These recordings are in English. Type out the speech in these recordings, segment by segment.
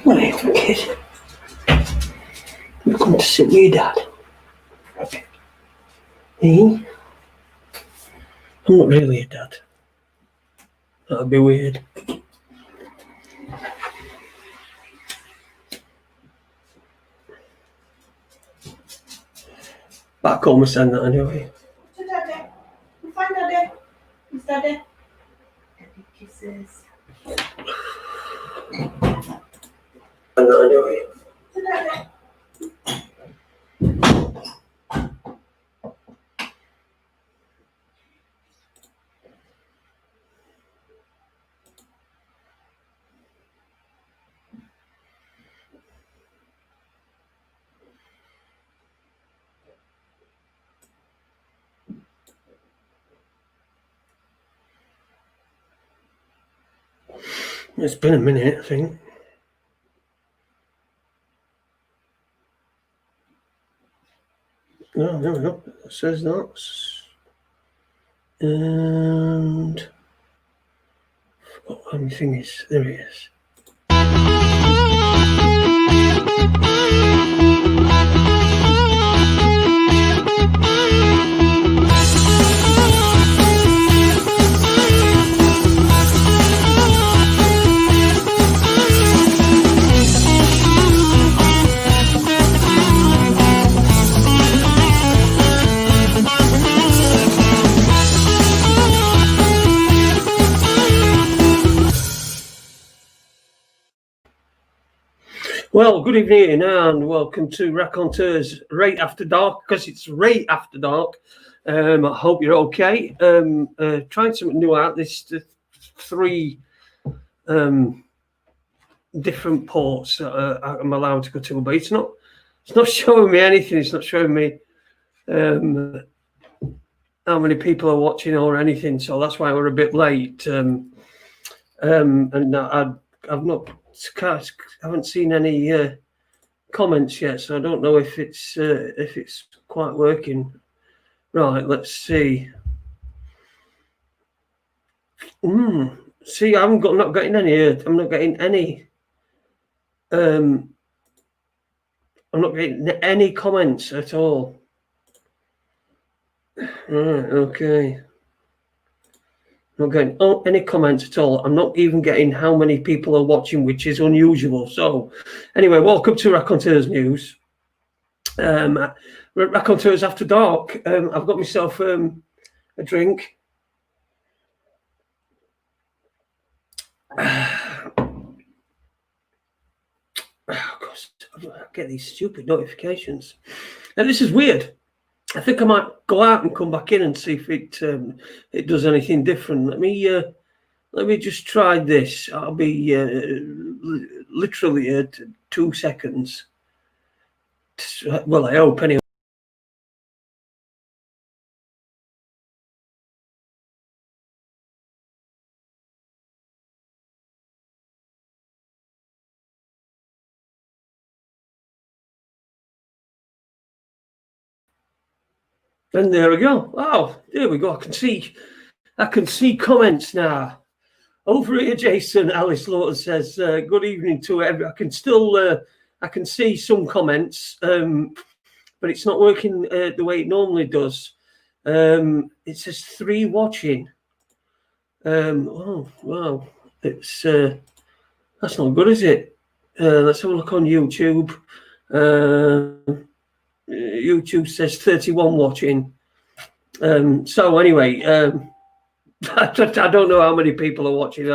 Right, kid. You've come to sit with your dad. Me? I'm not really a dad. That'd be weird. Back home, I said that anyway. To Daddy. Find Daddy. It's Daddy. Daddy kisses. Anyway. To Daddy. It's been a minute, I think. No, there we go. It says that. And what anything is there it is. Well, good evening and welcome to Raconteurs right after dark, because it's right after dark. I hope you're okay. Trying something new out. This 3 different ports that I'm allowed to go to, but it's not showing me anything. It's not showing me how many people are watching or anything. So that's why we're a bit late. And I haven't seen any comments yet, so I don't know if it's quite working. Right, let's see. See, I'm not getting any. I'm not getting any. I'm not getting any comments at all. Right, okay. Not getting any comments at all. I'm not even getting how many people are watching, which is unusual. So anyway, welcome to Raconteurs News. Raconteurs After Dark. I've got myself a drink. Oh, gosh, I get these stupid notifications. And this is weird. I think I might go out and come back in and see if it does anything different. Let me just try this. I'll be literally at 2 seconds. Well, I hope anyway. And there we go. Oh, there we go. I can see comments now. Over here, Jason. Alice Lawton says, "Good evening to everyone." I can see some comments, but it's not working the way it normally does. It says 3 watching. Oh wow, it's that's not good, is it? Let's have a look on YouTube. YouTube says 31 watching. So anyway, I don't know how many people are watching.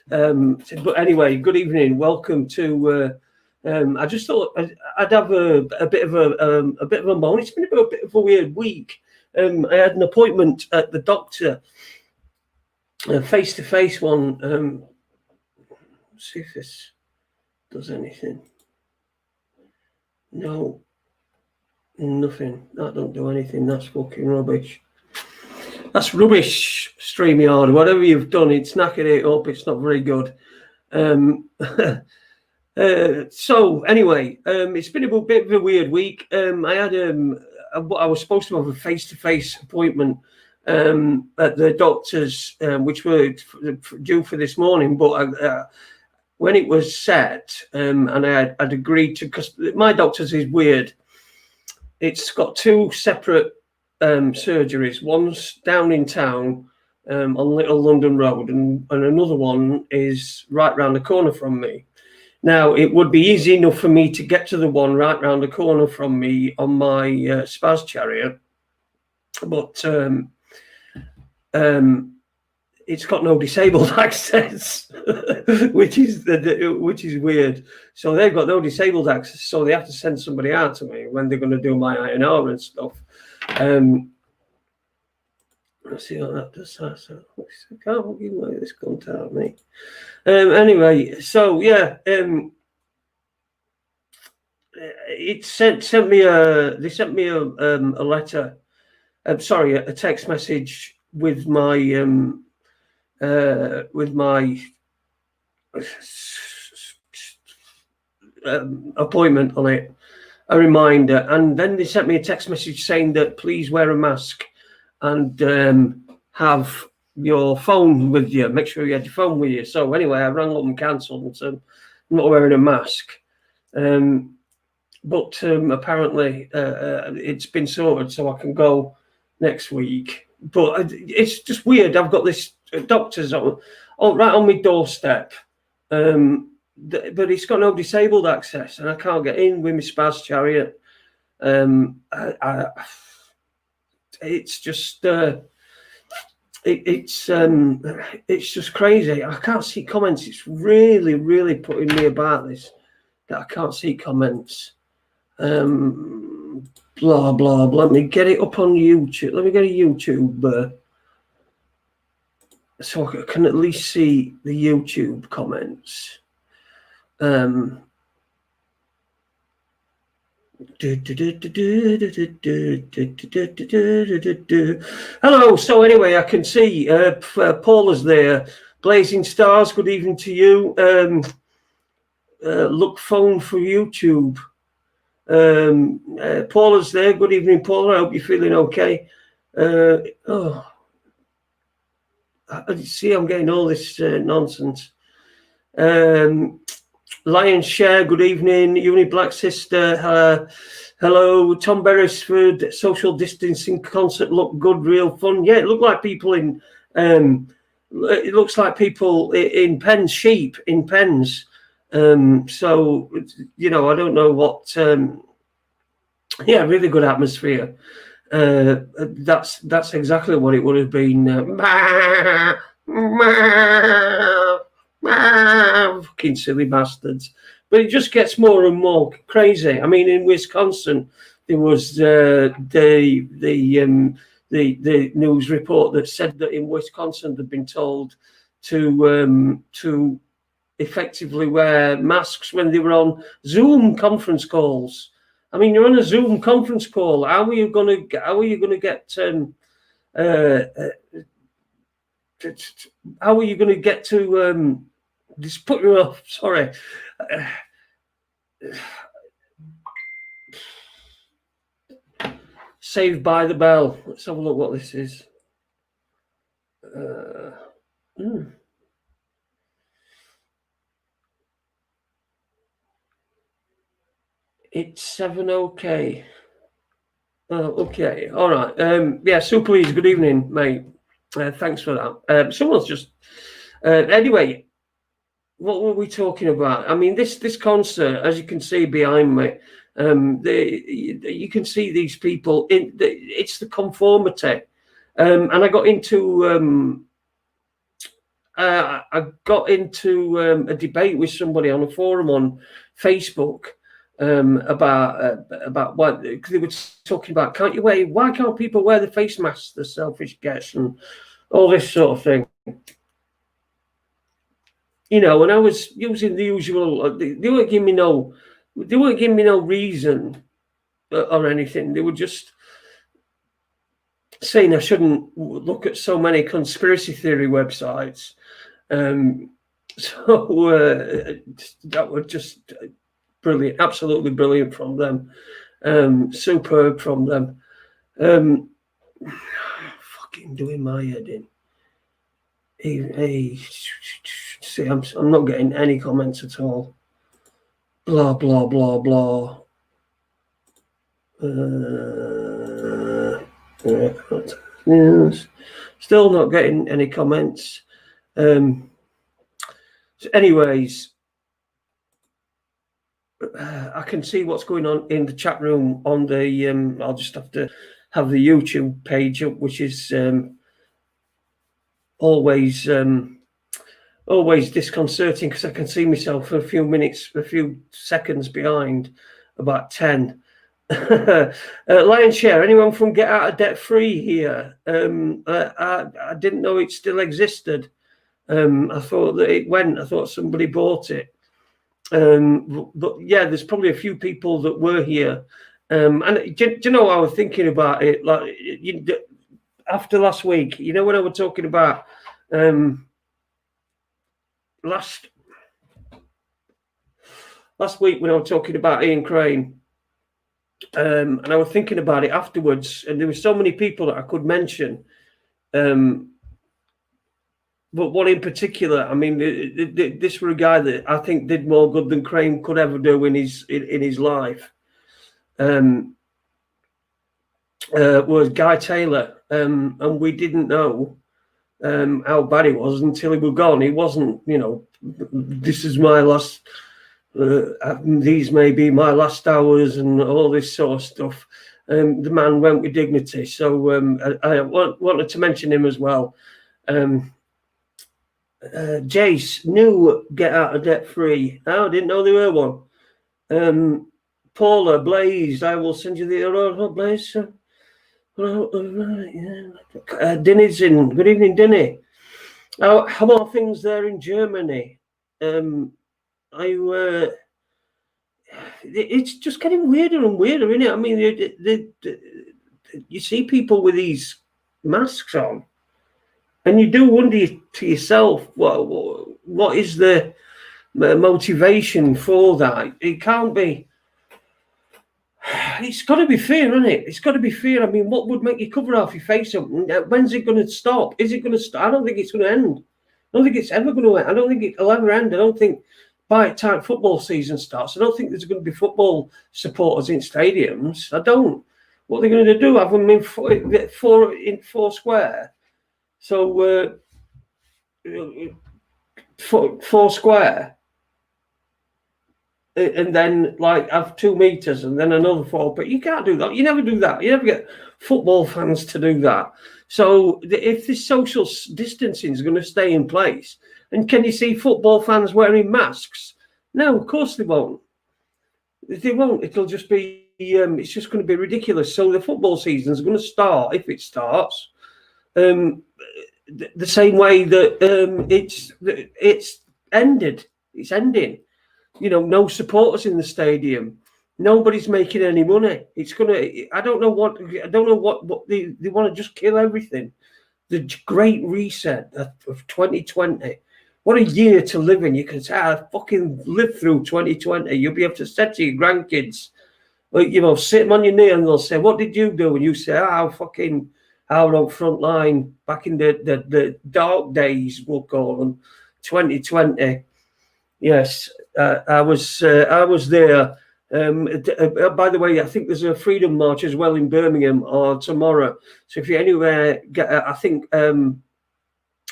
But anyway, good evening. Welcome to. I just thought I'd have a bit of a moan. It's been a bit of a weird week. I had an appointment at the doctor, a face-to-face one. Let's see if this does anything. No. Nothing. That don't do anything. That's fucking rubbish. That's rubbish, StreamYard. Whatever you've done, it's knackered it up. It's not very good. So anyway, it's been a bit of a weird week. I had I was supposed to have a face-to-face appointment at the doctor's, which were due for this morning, but when it was set, and I'd agreed to, because my doctor's is weird. It's got two separate surgeries. One's down in town on Little London Road, and another one is right round the corner from me. Now, it would be easy enough for me to get to the one right round the corner from me on my Spaz chariot, but it's got no disabled access, which is weird. So they've got no disabled access, so they have to send somebody out to me when they're going to do my INR and stuff. Let's see what that does. I can't even let this come out of me. Anyway, so yeah, it sent me a letter. Sorry, a text message with my appointment on it, a reminder, and then they sent me a text message saying that please wear a mask and have your phone with you. Make sure you had your phone with you. So anyway, I rang up and cancelled and said I'm not wearing a mask. But apparently it's been sorted, so I can go next week. But it's just weird. I've got this doctor's right on my doorstep, but it's got no disabled access, and I can't get in with my Spaz chariot. It's just it's just crazy. I can't see comments. It's really, really putting me about this that I can't see comments. Blah blah blah. Let me get it up on YouTube. Let me get a YouTube so I can at least see the YouTube comments. Hello. So anyway, I can see Paula's there. Blazing Stars. Good evening to you. Look phone for YouTube. Paula's there. Good evening, Paula. I hope you're feeling okay. I see I'm getting all this nonsense. Lion Share, good evening. Uni Black Sister, hello. Tom Beresford, social distancing concert looked good, real fun. Yeah, it looked like people in it looks like people in pens, sheep in pens. So you know, I don't know what yeah, really good atmosphere. That's exactly what it would have been. Fucking silly bastards. But it just gets more and more crazy. I mean, in Wisconsin, there was the news report that said that in Wisconsin they've been told to effectively wear masks when they were on Zoom conference calls. I mean, you're on a Zoom conference call. How are you going to get? How are you going to get to? Just put you off. Sorry. Saved by the Bell. Let's have a look what this is. It's 7 OK. Okay. All right. Yeah, Super Lee's, good evening, mate. Thanks for that. Someone's just anyway, what were we talking about? I mean, this concert, as you can see behind me, you can see these people in it's the conformity. And I got into a debate with somebody on a forum on Facebook. About what they were talking about. Why can't people wear the face masks? The selfish gets and all this sort of thing. You know, and I was using the usual. They weren't giving me no reason or anything. They were just saying I shouldn't look at so many conspiracy theory websites. So that was just brilliant, absolutely brilliant from them. Superb from them. Fucking doing my head in. Hey, see, I'm not getting any comments at all. Blah blah blah blah. News. Still not getting any comments. So anyways, I can see what's going on in the chat room on the. I'll just have to have the YouTube page up, which is always disconcerting because I can see myself for a few seconds behind, about 10. Lion Share, anyone from Get Out of Debt Free here? I didn't know it still existed. I thought that it went. I thought somebody bought it. But yeah, there's probably a few people that were here. And do you know, I was thinking about it, like after last week, you know, when I was talking about last week when I was talking about Ian Crane, and I was thinking about it afterwards, and there were so many people that I could mention. But one in particular, I mean, this were a guy that I think did more good than Crane could ever do in his life. Was Guy Taylor, and we didn't know how bad he was until he was gone. He wasn't, you know, this is my last. These may be my last hours and all this sort of stuff. The man went with dignity. So I wanted to mention him as well. Jace, new Get Out of Debt Free. Oh, I didn't know there were one. Paula, Blaze, I will send you the Blaze. Dinny's in. Good evening, Dinny. How are things there in Germany? It's just getting weirder and weirder, isn't it? I mean, you see people with these masks on, and you do wonder to yourself, what is the motivation for that? It can't be. It's got to be fear, isn't it? It's got to be fear. I mean, what would make you cover half your face up? When's it going to stop? Is it going to stop? I don't think it's going to end. I don't think it's ever going to end. I don't think it'll ever end. I don't think by the time football season starts, I don't think there's going to be football supporters in stadiums. I don't. What are they going to do? Have them in four square? So four square, and then like have 2 meters, and then another 4. But you can't do that. You never do that. You never get football fans to do that. So if this social distancing is going to stay in place, and can you see football fans wearing masks? No, of course they won't. They won't. It'll just be. It's just going to be ridiculous. So the football season is going to start, if it starts, the same way that it's ended. It's ending. You know, no supporters in the stadium. Nobody's making any money. It's gonna. I don't know what they want to just kill everything. The great reset of 2020. What a year to live in. You can say, I fucking lived through 2020. You'll be able to say to your grandkids, well, you know, sit them on your knee and they'll say, what did you do? And you say, out on front line back in the dark days, we'll call them, 2020. Yes, I was there. By the way, I think there's a Freedom March as well in Birmingham tomorrow. So if you're anywhere, I think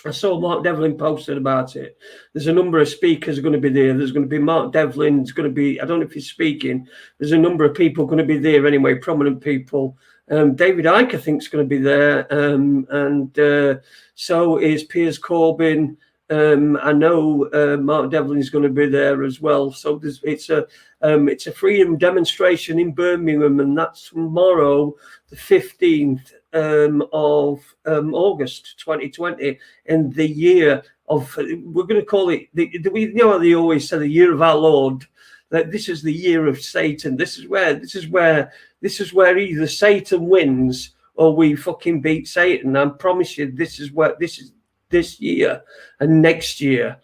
I saw Mark Devlin posted about it. There's a number of speakers are going to be there. There's going to be Mark Devlin. There's going to be, I don't know if he's speaking. There's a number of people going to be there anyway, prominent people. David Icke, I think, is going to be there. And so is Piers Corbyn. I know Mark Devlin is going to be there as well. So it's a freedom demonstration in Birmingham, and that's tomorrow, the 15th of August 2020, in the year of, we're going to call it, you know how they always say the year of our Lord, that this is the year of Satan. This is where either Satan wins or we fucking beat Satan. I promise you, this is this year and next year.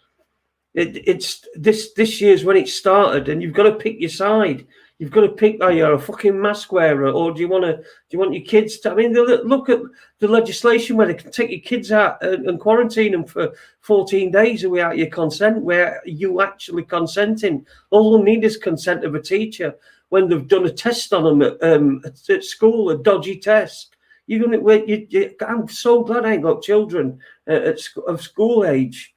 It's this year's when it started, and you've got to pick your side. You've got to pick. Are you a fucking mask wearer, or do you want your kids to? I mean, look at the legislation where they can take your kids out and quarantine them for 14 days without your consent, where you actually consenting. All they need is consent of a teacher when they've done a test on them at school, a dodgy test. You're gonna. I'm so glad I ain't got children of school age.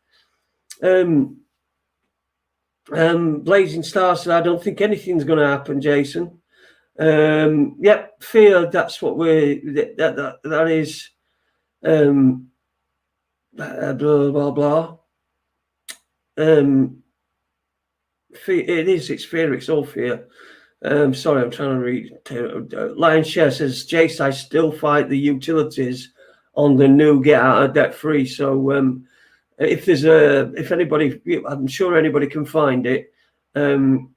Blazing Star said, I don't think anything's going to happen, Jason. Fear, that's what that is blah blah blah. Fear, it's fear, it's all fear. Sorry, I'm trying to read. Lion Share says, Jace, I still fight the utilities on the new get out of debt free. So if anybody, I'm sure anybody can find it. Lion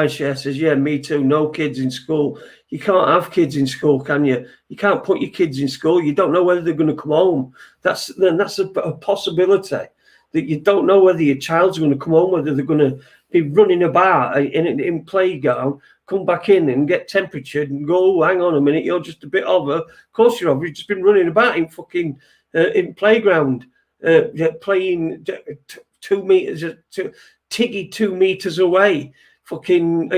Share says, yeah, me too. No kids in school. You can't have kids in school, can you? You can't put your kids in school. You don't know whether they're going to come home. That's a possibility. That you don't know whether your child's going to come home, whether they're going to be running about in playground, come back in and get temperature and go, oh, hang on a minute, you're just a bit over. Of course you're over. You've just been running about in fucking in playground, playing 2 meters, Tiggy 2 meters away, fucking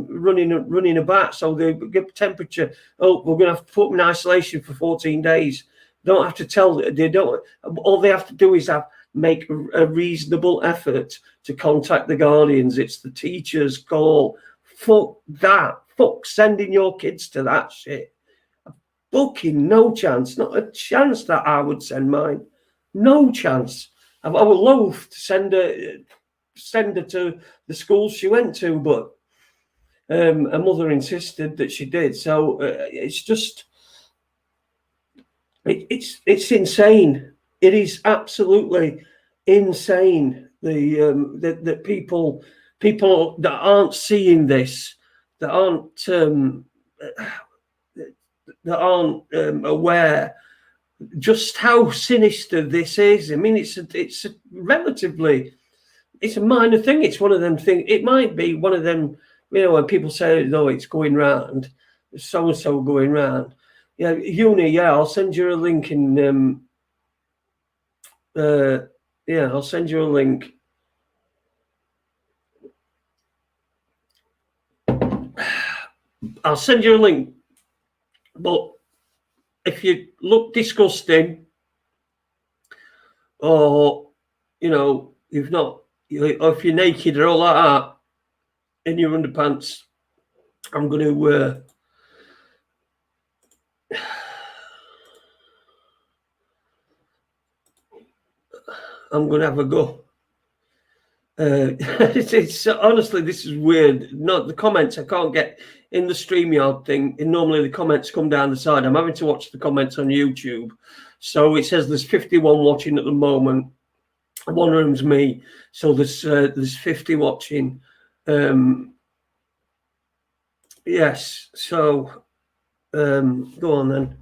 running about. So they get temperature. Oh, we're going to have to put them in isolation for 14 days. Don't have to tell. They don't. All they have to do is make a reasonable effort to contact the guardians. It's the teacher's call. Fuck that. Fuck sending your kids to that shit. Fucking no chance. Not a chance that I would send mine. No chance. I would love to send her to the school she went to, but her mother insisted that she did. So it's just, it's insane. It is absolutely insane. The people that aren't seeing this, that aren't aware just how sinister this is. I mean, it's a relatively, it's a minor thing. It's one of them things. It might be one of them. When people say, "No, it's going round," so and so going round. Yeah, Uni. Yeah, I'll send you a link in. I'll send you a link. I'll send you a link. But if you look disgusting, or you've not, or if you're naked or all like that in your underpants, I'm going to. I'm going to have a go. It's honestly, this is weird. Not the comments I can't get in the StreamYard thing. And normally the comments come down the side. I'm having to watch the comments on YouTube. So it says there's 51 watching at the moment. One of them's me. So there's 50 watching. Yes. So go on then.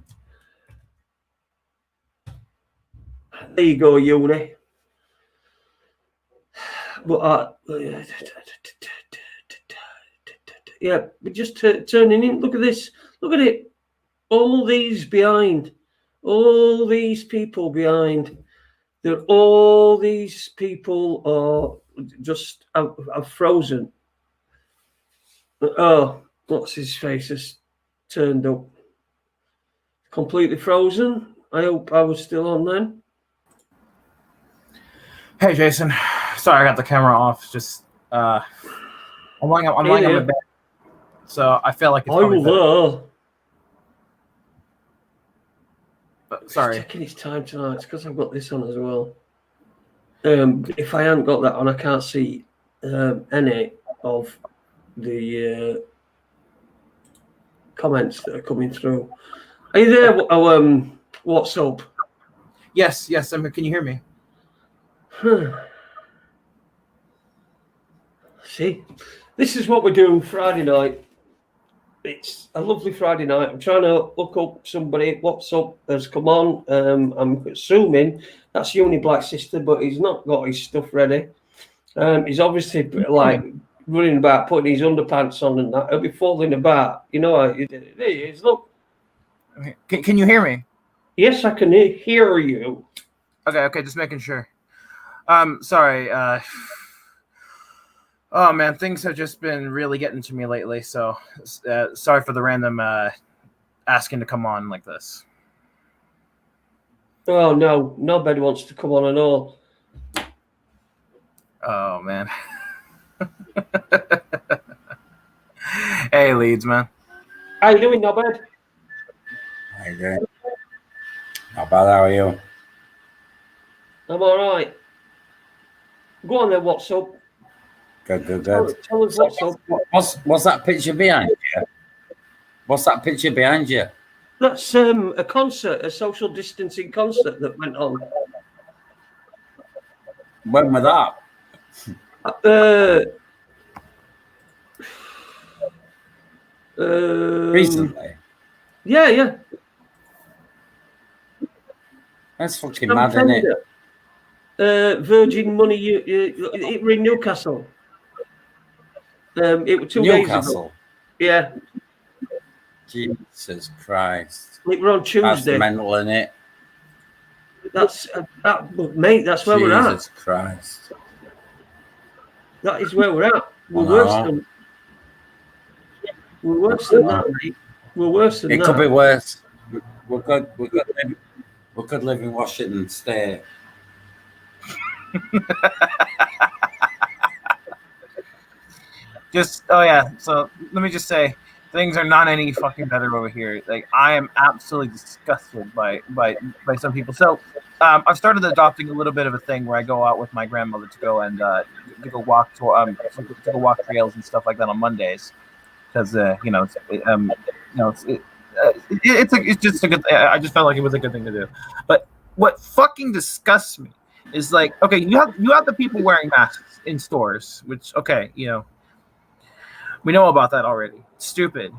There you go, Uni. But yeah, we're just turning in. Look at this. Look at it. All these behind. All these people behind. All these people are just are frozen. Oh, what's his face has turned up. Completely frozen. I hope I was still on then. Hey, Jason. Sorry, I got the camera off. Just I'm lying on my bed, so I feel like it's probably sorry. He's taking his time tonight. It's because I've got this on as well. If I hadn't got that on, I can't see any of the comments that are coming through. Are you there? Oh, what's up? Yes. Can you hear me? See, this is what we're doing Friday night. It's a lovely Friday night. I'm trying to look up somebody. What's up has come on. I'm assuming that's Uni Black Sister, but he's not got his stuff ready. He's obviously like running about, putting his underpants on and that. He'll be falling about. You know, there he is. Look. Can you hear me? Yes, I can hear you. Okay, just making sure. Sorry. Oh man, things have just been really getting to me lately. So, sorry for the random asking to come on like this. Oh no, nobody wants to come on at all. Oh man. Hey, Leeds, man. How you doing, Nobed? How you doing? Not bad, how are you? I'm all right. Go on then, what's up? Good. Tell us what's up. What's that picture behind you? What's that picture behind you? That's a concert, a social distancing concert that went on. When was that? Recently? Yeah. That's fucking mad, isn't it? Virgin Money, it were in Newcastle. It was 2 days ago. Newcastle? Yeah. Jesus Christ. It were on Tuesday. That's mental, isn't it? Mate, that's where we're at. Jesus Christ. That is where we're at. We're worse than that, mate. We're worse than that. It could be worse. We could live in Washington State. So let me just say, things are not any fucking better over here. Like, I am absolutely disgusted by some people. So I've started adopting a little bit of a thing where I go out with my grandmother to go and to go walk trails and stuff like that on Mondays, because it's just a good. I just felt like it was a good thing to do. But what fucking disgusts me is, like, okay, you have the people wearing masks in stores, which, okay, we know about that already. It's stupid.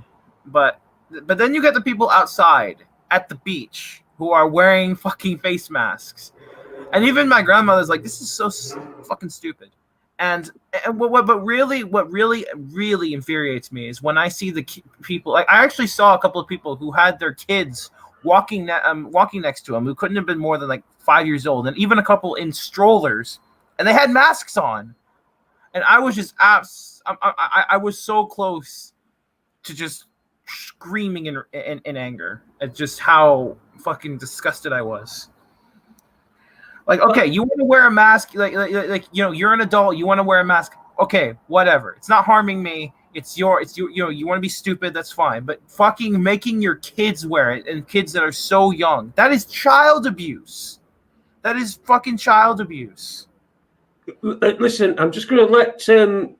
But then you get the people outside at the beach who are wearing fucking face masks. And even my grandmother's like, this is so fucking stupid. And what really infuriates me is when I see the people. Like, I actually saw a couple of people who had their kids walking next to them, who couldn't have been more than like 5 years old, and even a couple in strollers, and they had masks on. And I was just I was so close to just screaming in anger at just how fucking disgusted I was. Like, okay, you want to wear a mask, like you're an adult, you want to wear a mask, okay, whatever. It's not harming me. It's you want to be stupid, that's fine. But fucking making your kids wear it, and kids that are so young, that is child abuse. That is fucking child abuse. Listen, I'm just going to let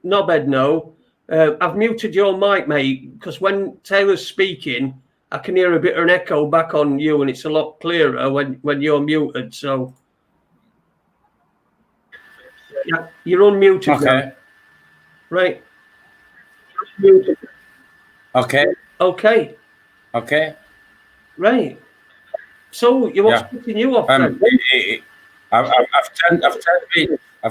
Nobed know. I've muted your mic, mate, because when Taylor's speaking, I can hear a bit of an echo back on you, and it's a lot clearer when you're muted. So, yeah, you're unmuted. Okay. Now. Right. Okay. Right. So you want splitting you off? I've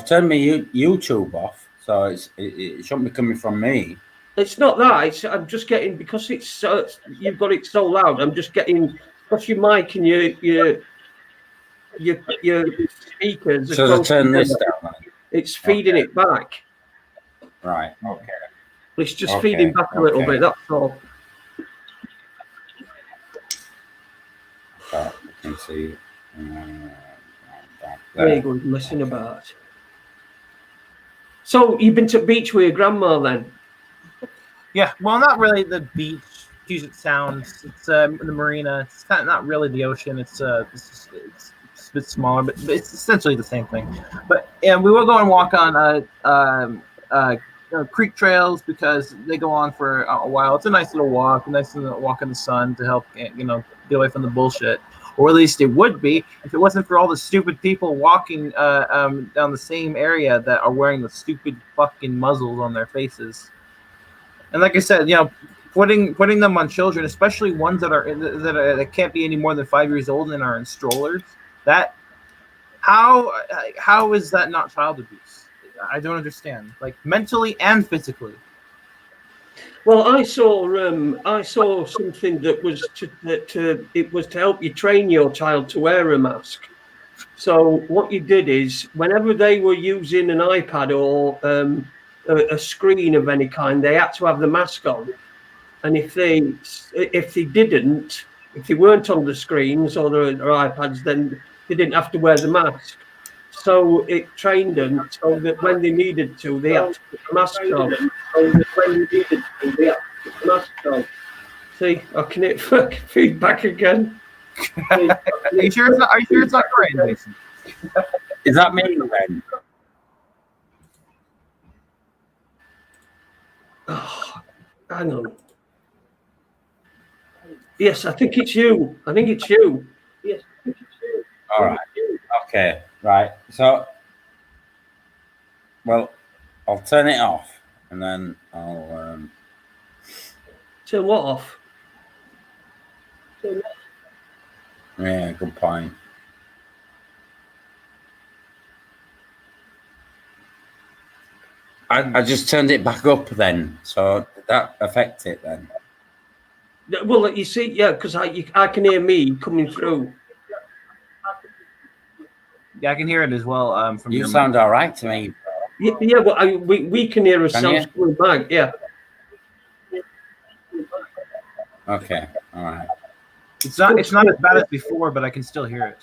turned my YouTube off, so it shouldn't be coming from me. It's not that. I'm just getting, because it's you've got it so loud. I'm just getting, because your mic and your speakers. So to turn this down. It's feeding it back. Right. Okay. It's just feeding back a little bit. That's all. I can see. Very good. Listen about. So you've been to the beach with your grandma then? Yeah. Well, not really the beach. Puget Sound. It's the marina. It's kind of not really the ocean. It's a bit smaller, but it's essentially the same thing. But we will go and walk on creek trails, because they go on for a while. It's a nice little walk, in the sun to help get away from the bullshit. Or at least it would be if it wasn't for all the stupid people walking down the same area that are wearing the stupid fucking muzzles on their faces. And like I said, putting them on children, especially ones that can't be any more than 5 years old and are in strollers. That how is that not child abuse? I don't understand. Like mentally and physically. Well, I saw something that was to help you train your child to wear a mask. So what you did is, whenever they were using an iPad or a screen of any kind, they had to have the mask on. And if they didn't, if they weren't on the screens or their iPads, then they didn't have to wear the mask. So it trained them so that when they needed to, they had to put the mask on. See, I can hit feedback again. Are you sure it's not great, Jason? Is that me then? Oh, hang on. Yes, I think it's you. All right. Okay. Right. So, well, I'll turn it off and then I'll. Turn what off? Yeah, good point. I just turned it back up then. So did that affect it then? Well, you see, yeah, because I can hear me coming through. Yeah, I can hear it as well. From You your sound all right to me. Yeah, but we can hear ourselves coming back. Yeah. Okay. All right. It's not as bad as before, but I can still hear it.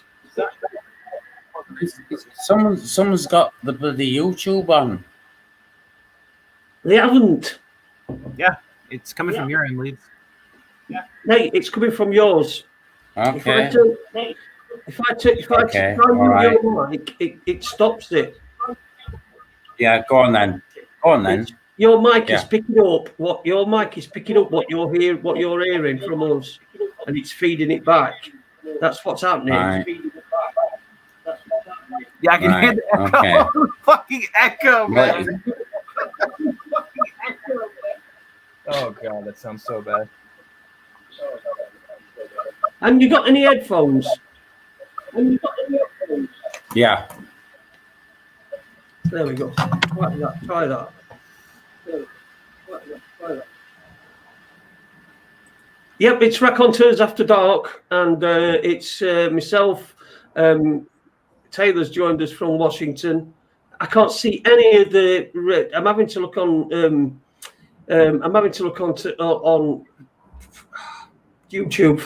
Someone's got the bloody YouTube on. They haven't. Yeah, it's coming from your end, Leeds. Hey, it's coming from yours. Okay. If I try right. your mic, it stops it. Yeah, go on then. Your mic is picking up what you're hearing from us, and it's feeding it back. That's what's happening. Right. Yeah, I can hear the echo. Okay. Fucking echo, man. Oh god, that sounds so bad. And you got any headphones? Yeah. There we go. Try that. Yep, it's Raconteurs After Dark, and it's myself. Taylor's joined us from Washington. I can't see any of the. I'm having to look on. I'm having to look on YouTube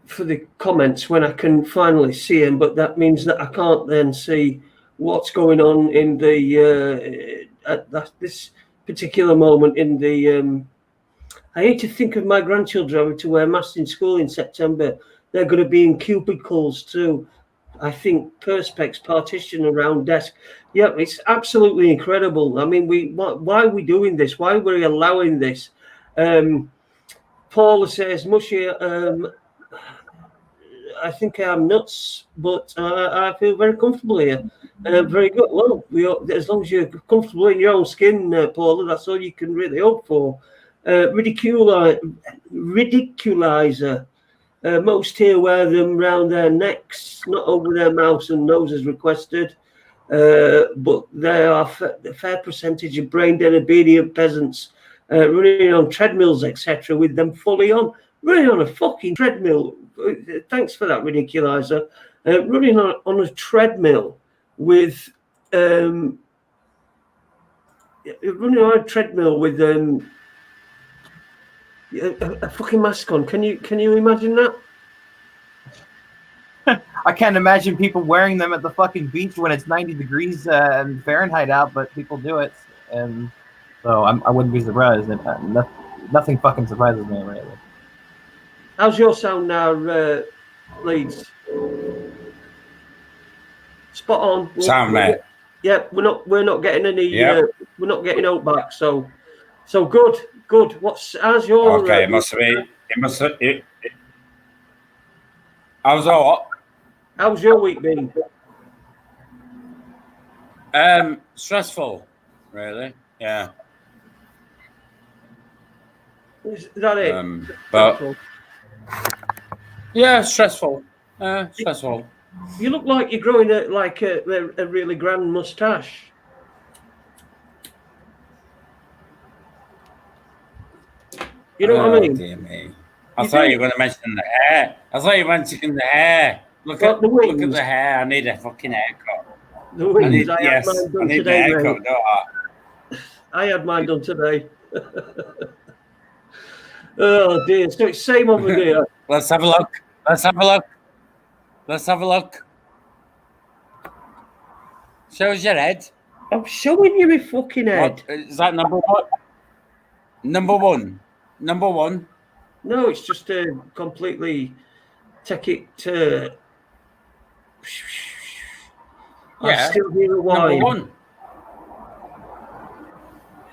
for the comments when I can finally see them, but that means that I can't then see what's going on in the at this particular moment in the. I hate to think of my grandchildren having to wear masks in school in September. They're going to be in cubicles too. I think perspex partition around desk. Yeah, it's absolutely incredible. I mean, why are we doing this? Why are we allowing this? Paula says, Mushy, I think I'm nuts, but I feel very comfortable here. Very good. Well, as long as you're comfortable in your own skin, Paula, that's all you can really hope for. Ridiculizer. Most here wear them round their necks, not over their mouths and noses requested. But there are a fair percentage of brain-dead obedient peasants running on treadmills, etc., with them fully on. Running on a fucking treadmill. Thanks for that, ridiculizer. Running on a treadmill with running on a treadmill with a fucking mask on. Can you imagine that? I can't imagine people wearing them at the fucking beach when it's 90 degrees Fahrenheit out, but people do it, and so I wouldn't be surprised. Nothing fucking surprises me, really. How's your sound now, Leeds? Spot on. Sound mate. Yeah, we're not getting any. Yep. We're not getting out back. So good. How's your? Okay, it must be. How's what? How's your week been? Stressful, really. Yeah. Is that it? But yeah, stressful. Stressful. You look like you're growing a really grand moustache. You know what I mean? Dear me. I You thought do. you were going to mention the hair. I thought you were mentioning the hair. Look What, at the look at wings? the hair. I need a fucking haircut. The wings. I had Yes, mine I done need the today, haircut. mate. Don't I? I had mine done today. Oh dear. So it's same over there. Let's have a look. Let's have a look. Let's have a look. Shows your head. I'm showing you my fucking head. What is that number one? Number one. Number one. No, it's just completely take it. I Yeah. still hear a Number whine. one.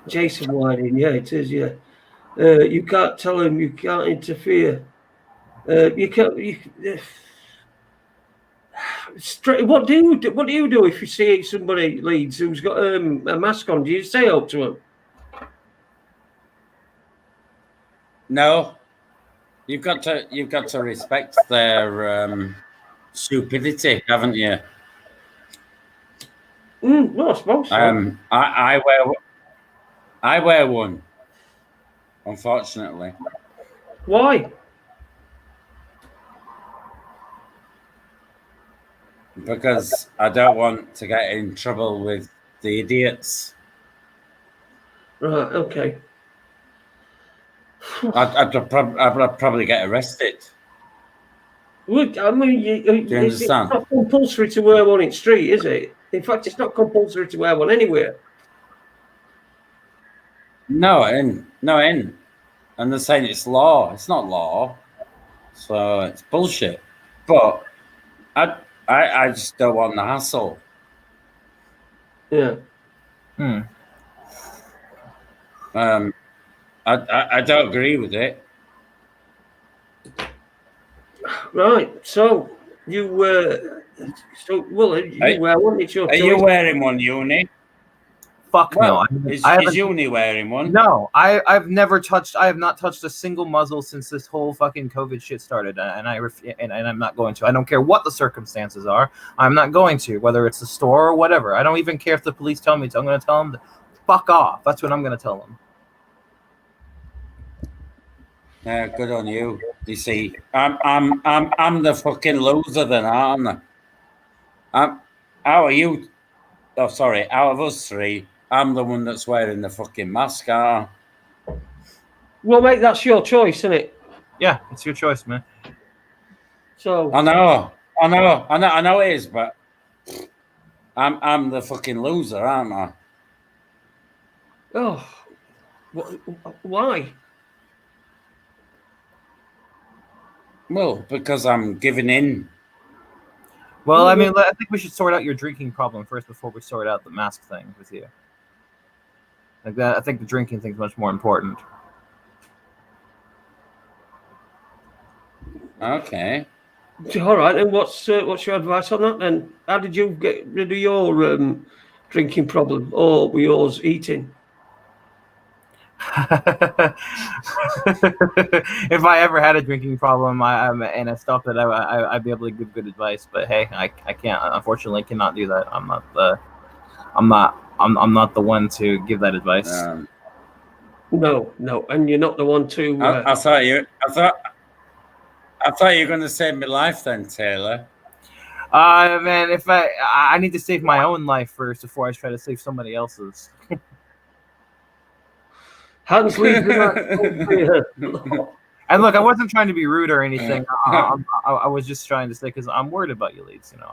Jason whining. Yeah, it is. Yeah. You can't tell him. You can't interfere. You can't. What do you do? What do you do if you see somebody leads who's got a mask on? Do you say help to him? No. You've got to respect their stupidity, haven't you? Well, I suppose so. I wear one. Unfortunately. Why? Because I don't want to get in trouble with the idiots. Right. Okay. I'd probably get arrested. Would I mean? Do you understand? It's not compulsory to wear one in street, is it? In fact, it's not compulsory to wear one anywhere. No, and they're saying it's law. It's not law, so it's bullshit. But I just don't want the hassle. Yeah. I don't agree with it. Right. So you wear one. It's your choice. Are you wearing one, Uni? Fuck Well, no. is I haven't- Uni wearing one? No, I have not touched a single muzzle since this whole fucking COVID shit started, and I'm not going to. I don't care what the circumstances are. I'm not going to, whether it's the store or whatever. I don't even care if the police tell me to. I'm going to tell them to fuck off. That's what I'm going to tell them. Yeah, good on you. You see, I'm the fucking loser then, aren't I? How are you? Oh, sorry. Out of us three, I'm the one that's wearing the fucking mask. Well, mate, that's your choice, isn't it? Yeah, it's your choice, man. So I know it is, but I'm the fucking loser, aren't I? oh, why? Well, because I'm giving in. Well, I mean, I think we should sort out your drinking problem first before we sort out the mask thing with you. Like that, I think the drinking thing's much more important. Okay. All right. And what's your advice on that? Then how did you get rid of your drinking problem, or were yours eating? If I ever had a drinking problem and I stopped it, I'd be able to give good advice. But hey, I can't. Unfortunately, cannot do that. I'm not the one to give that advice. No, and you're not the one to. I thought you were going to save my life then, Taylor. Man, if I need to save my own life first before I try to save somebody else's. Hands leave the And look, I wasn't trying to be rude or anything. I was just trying to say because I'm worried about you, Leeds. You know,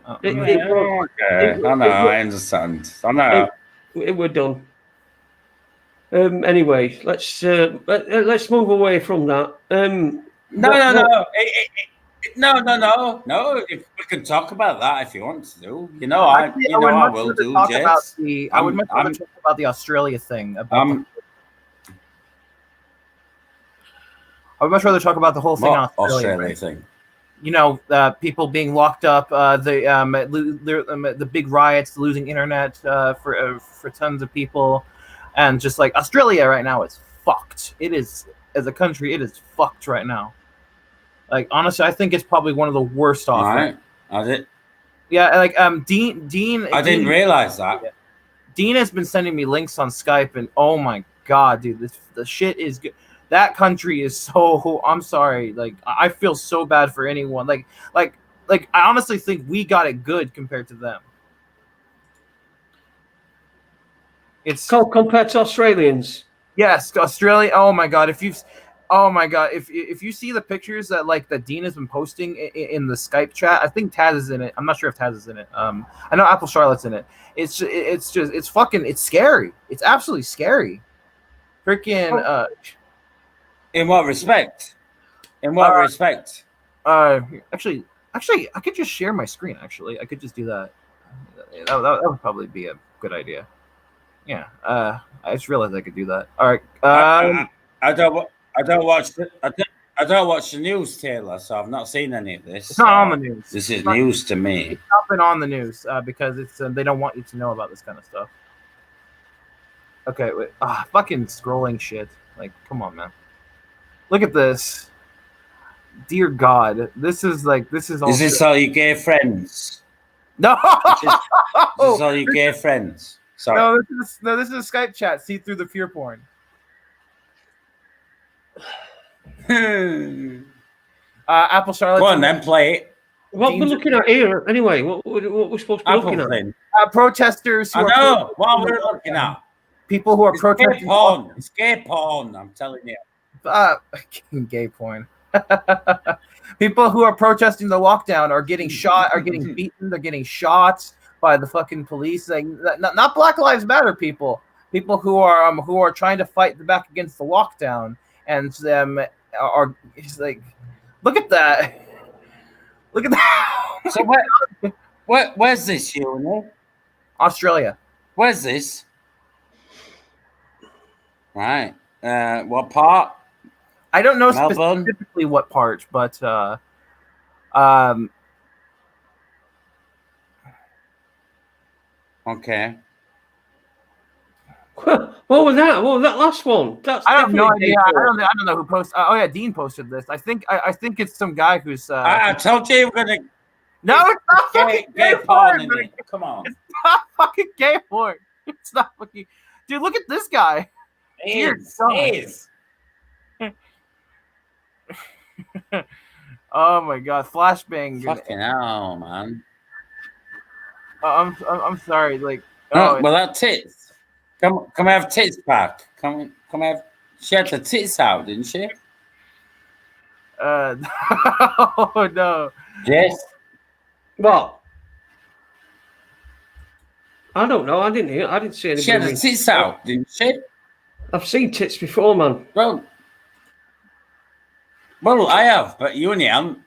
Okay, I know. I understand. I know. We're done. Anyway, let's move away from that. No. If we can talk about that if you want to. You know, I will do. I would much rather talk about the Australia thing. I would much rather talk about the whole thing on Australia thing. You know, people being locked up, the big riots, losing internet for tons of people, and just like Australia right now is fucked. It is, as a country, it is fucked right now. Like honestly, I think it's probably one of the worst off Right. ramps. Yeah, like Dean. I didn't realize that. Dean has been sending me links on Skype, and oh my god, dude, the shit is good. That country is so. I'm sorry, like I feel so bad for anyone. Like I honestly think we got it good compared to them. It's compared to Australians. Yes, Australia. Oh my god, if you see the pictures that Dean has been posting in the Skype chat, I think Taz is in it. I'm not sure if Taz is in it. I know Apple Charlotte's in it. It's scary. It's absolutely scary. Freaking. In what respect? In what respect? Actually, I could just share my screen. Actually, I could just do that. That would probably be a good idea. Yeah. I just realized I could do that. All right. I don't watch the news, Taylor, so I've not seen any of this. It's not on the news. This is news to me. It's not been on the news because it's they don't want you to know about this kind of stuff. Okay, wait. Fucking scrolling shit. Like, come on, man. Look at this. Dear God, this is all. Is this all your gay friends? No. This is all your gay friends. Sorry. No, this is a Skype chat. See through the fear porn. Apple Charlotte. Go on then, play it. What we're looking at here, anyway? What we're supposed to be looking at? Protesters. I know what we're looking at. People who are protesting. Gay porn. It's gay porn. I'm telling you. Gay porn. People who are protesting the lockdown are getting shot, are getting beaten, they're getting shot by the fucking police. Like, not Black Lives Matter people. People who are trying to fight back against the lockdown, and them are. It's like, look at that. Look at that. So where's this, you? Australia. Where's this? Right. What part? I don't know Melbourne? specifically what part, but okay. What was that? What was that last one? That's I have no definitely idea. gay porn. I don't know who posted. Oh yeah, Dean posted this. I think it's some guy who's. I told you we're gonna. No, it's not Gay fucking porn in porn. it. Come on. It's not fucking gay porn. It's not fucking. Dude, look at this guy. Dear God. Oh my God, flashbang. Fucking hell, man. I'm sorry. Like, Oh, well, that tits. Come have tits back. Come have. She had the tits out, didn't she? Oh no. Yes. What? I don't know. I didn't see anybody. She had the tits out, didn't she? I've seen tits before, man. Well, I have, but you only haven't.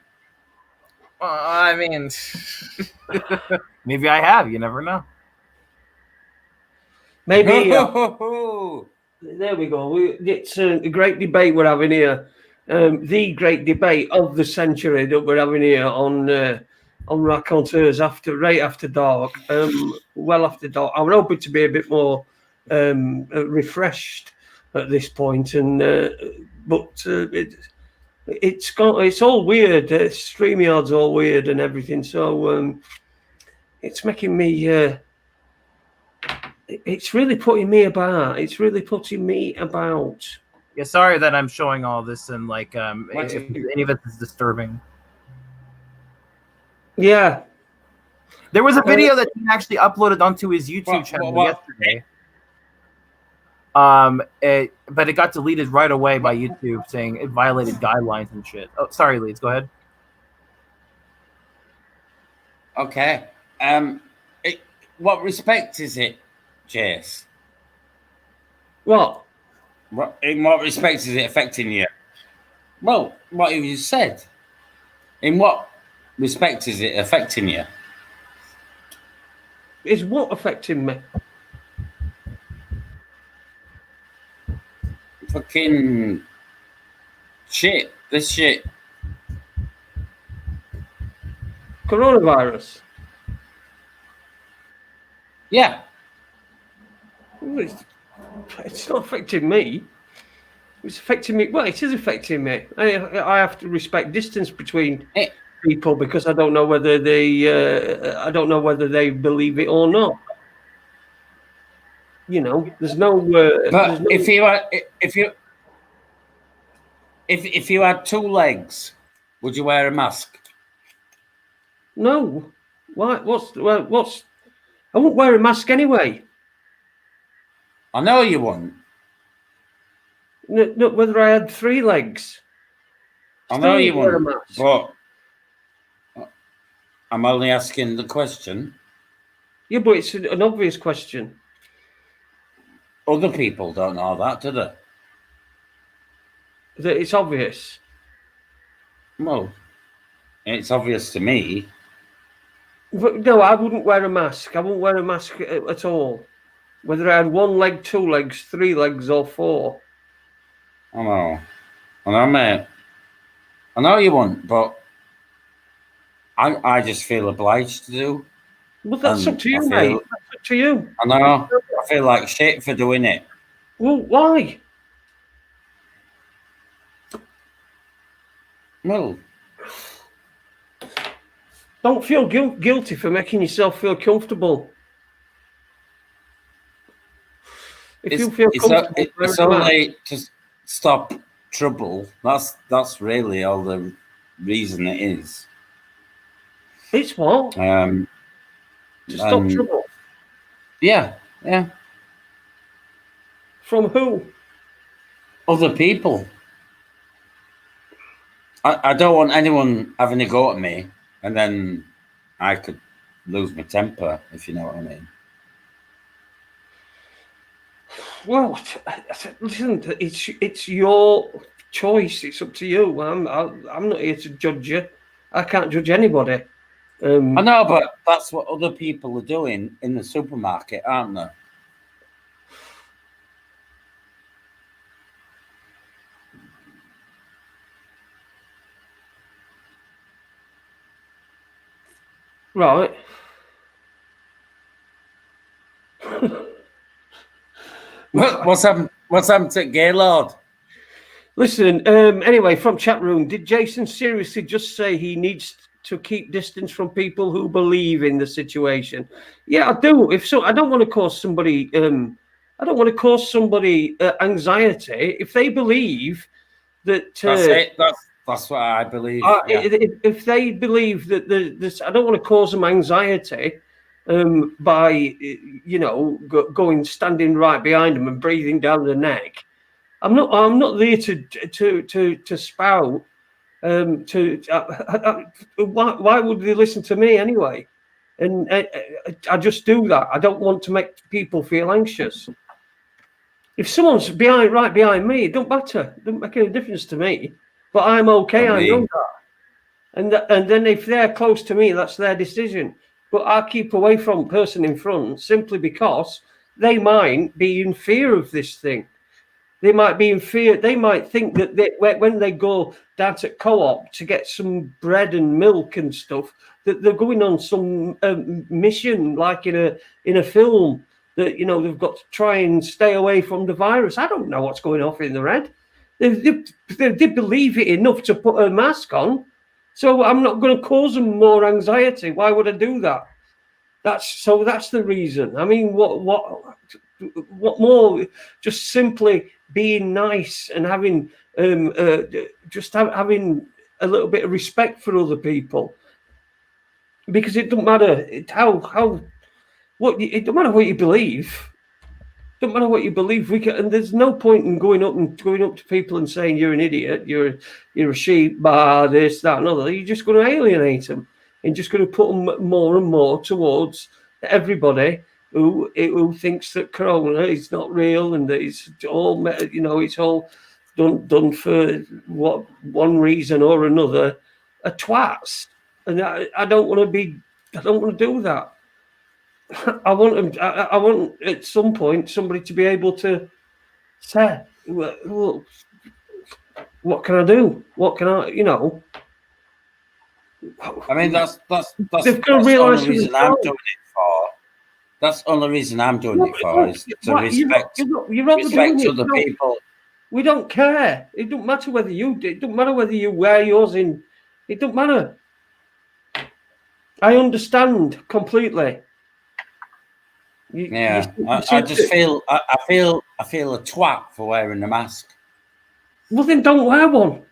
I mean, maybe I have. You never know. Maybe. There we go. It's a great debate we're having here. The great debate of the century that we're having here on Raconteurs right after dark. Well after dark. I'm hoping to be a bit more refreshed at this point, but it's all weird. StreamYard's all weird and everything. So it's making me. It's really putting me about. Yeah, sorry that I'm showing all this and like if any of it is disturbing. Yeah. There was a video that he actually uploaded onto his YouTube channel yesterday. But it got deleted right away by YouTube, saying it violated guidelines and shit. Oh, sorry, Leeds, go ahead. Okay. What respect is it, Jace? What? In what respect is it affecting you? Well, what you just said. In what respect is it affecting you? Is what affecting me? Fucking shit. This shit. Coronavirus. Yeah. It's not affecting me. It's affecting me. Well, it is affecting me. I have to respect distance between Eh. people because I don't know whether they believe it or not. You know, there's no. But if you had two legs, would you wear a mask? No. Why? What's? I won't wear a mask anyway. I know you wouldn't. No, whether I had 3 legs. I know you Still wear a wouldn't. mask. But I'm only asking the question. Yeah, but it's an obvious question. Other people don't know that, do they? That it's obvious. Well, it's obvious to me. But no, I wouldn't wear a mask. I wouldn't wear a mask at all. Whether I had 1 leg, 2 legs, 3 legs, or 4. I know, mate. I know you wouldn't, but I just feel obliged to do. Well, that's And up to you, I feel- mate. That's up to you. I know. I feel like shit for doing it. Well, why? Well, Don't feel guilty for making yourself feel comfortable. If you feel comfortable, it's only to stop trouble. That's really all the reason it is. It's what? To stop trouble. Yeah. From who? Other people. I don't want anyone having a go at me, and then I could lose my temper, if you know what I mean. Well, listen, it's your choice. It's up to you. I'm not here to judge you. I can't judge anybody. I know, but that's what other people are doing in the supermarket, aren't they? Right. What's happened to Gaylord? Listen, anyway, from chat room, did Jason seriously just say he needs to keep distance from people who believe in the situation? Yeah, I do. If so, I don't want to cause somebody anxiety. If they believe that That's it. That's what I believe. If they believe that this, I don't want to cause them anxiety by going standing right behind them and breathing down the neck. I'm not there to spout. Why would they listen to me anyway? And I just do that. I don't want to make people feel anxious. If someone's right behind me, it don't matter. It doesn't make any difference to me. But I'm okay. I know that. And then if they're close to me, that's their decision. But I keep away from the person in front simply because they might be in fear of this thing. They might be in fear. They might think that when they go down to Co-op to get some bread and milk and stuff, that they're going on some mission like in a film that they've got to try and stay away from the virus. I don't know what's going off in their head. They believe it enough to put a mask on, so I'm not going to cause them more anxiety. Why would I do that? That's the reason. I mean, what more? Just simply being nice and having having a little bit of respect for other people, because it doesn't matter it don't matter what you believe. Don't matter what you believe. And there's no point in going up to people and saying you're an idiot, you're a sheep, this, that, and other. You're just going to alienate them and just going to put them more and more towards everybody who thinks that Corona is not real and that it's all it's all done for one reason or another. A twats, and I don't want to do that. I want at some point somebody to be able to say, well, what can I do? What can I, I mean, that's they've got to realise the reason I'm doing it for. That's the only reason I'm doing it for is to respect other people. We don't care. It don't matter whether you do. It don't matter whether you wear yours in. It don't matter. I understand completely. Yeah, I just feel I feel a twat for wearing a mask. Well, then don't wear one.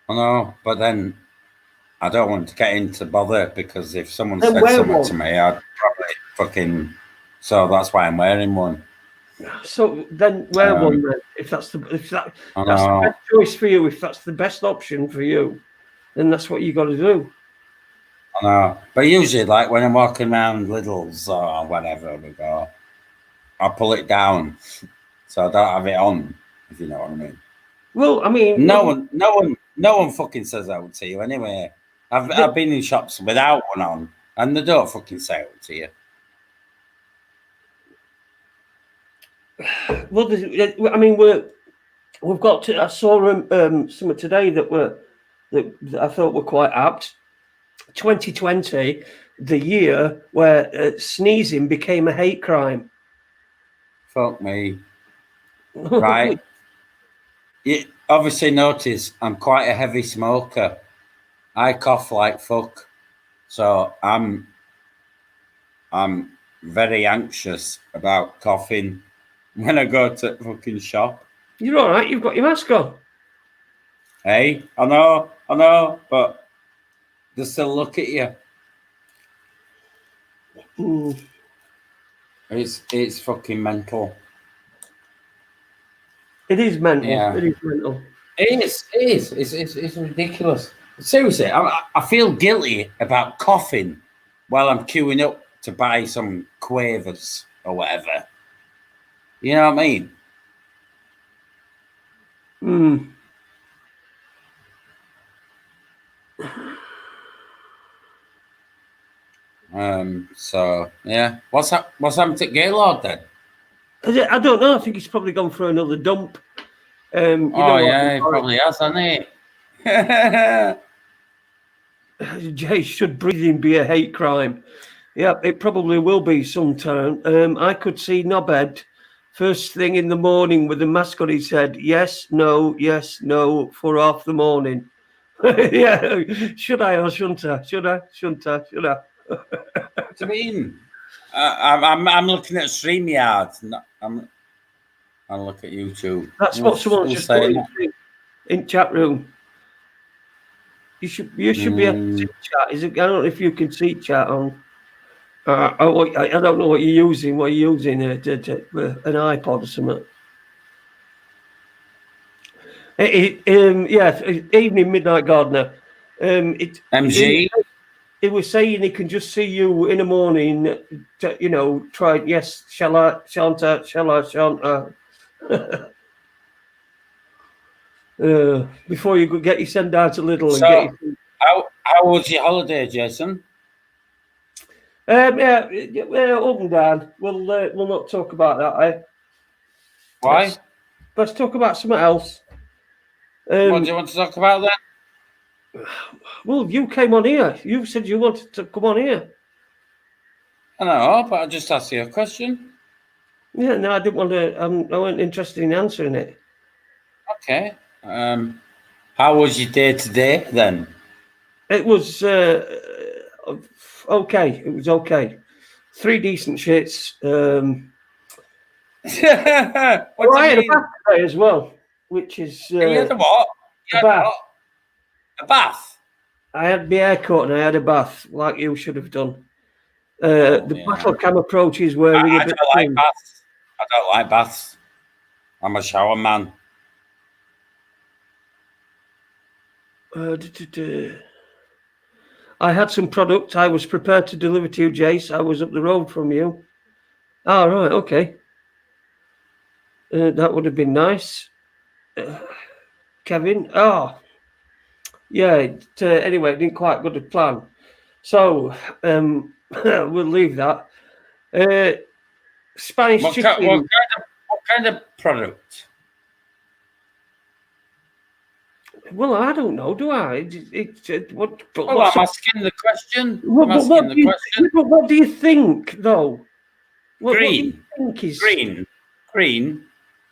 I know, but then I don't want to get into bother because if someone Then said wear something one. to me, I'd probably fucking. So that's why I'm wearing one. So then wear one then. If that's the best choice for you, if that's the best option for you, then that's what you got to do. I know, but usually, like when I'm walking around Lidl's or whatever we go, I pull it down so I don't have it on. If you know what I mean. Well, I mean, no one fucking says out to you anyway. I've been in shops without one on, and they don't fucking say out to you. Well, I mean, we've got to. I saw some today that I thought were quite apt. 2020, the year where sneezing became a hate crime. Fuck me. Right. You obviously notice I'm quite a heavy smoker. I cough like fuck. So I'm very anxious about coughing when I go to fucking shop. You're all right. You've got your mask on. Hey, I know, but they still look at you. It's fucking mental. It is mental. Yeah. It is mental. It is. It's ridiculous. Seriously, I feel guilty about coughing while I'm queuing up to buy some quavers or whatever. You know what I mean? So yeah, what's happened to Gaylord then? I don't know. I think he's probably gone for another dump. He probably has, hasn't he? Jay, should breathing be a hate crime? Yeah, it probably will be sometime. I could see Knobhead first thing in the morning with a mask on his head. Yes, no, for half the morning. Yeah, should I or shouldn't I? Should I? What do you mean? I'm looking at StreamYard. I'll look at YouTube. That's what someone just put in chat room. You should be able to see chat. I don't know if you can see chat on. I don't know what you're using. What you're using? An iPod or something. Evening Midnight Gardener. MG. He was saying he can just see you in the morning. Try. Yes, shall I? Shan't I? Before you get your send out a little. So, and get how was your holiday, Jason? Up and down. We'll not talk about that. Why? Let's talk about something else. What do you want to talk about then? Well, you came on here. You said you wanted to come on here. I know, but I just asked you a question. Yeah, no, I didn't want to. I wasn't interested in answering it. Okay. How was your day today then? It was okay. It was okay. 3 decent shits. What do you I had mean? a bath today as well, which is You had a what? a bath. A bath? I had my hair cut and I had a bath, like you should have done. The battle cam approaches were I a don't bit like baths. I don't like baths. I'm a shower man. I had some product I was prepared to deliver to you, Jace. I was up the road from you. Oh, right, okay. That would have been nice. Kevin? Oh, yeah. Anyway, it didn't quite go to plan. So, we'll leave that. Spanish chicken. What kind of product? Well, I don't know, do I? I'm asking the question. What do you think, though? Green. What do you think is Green.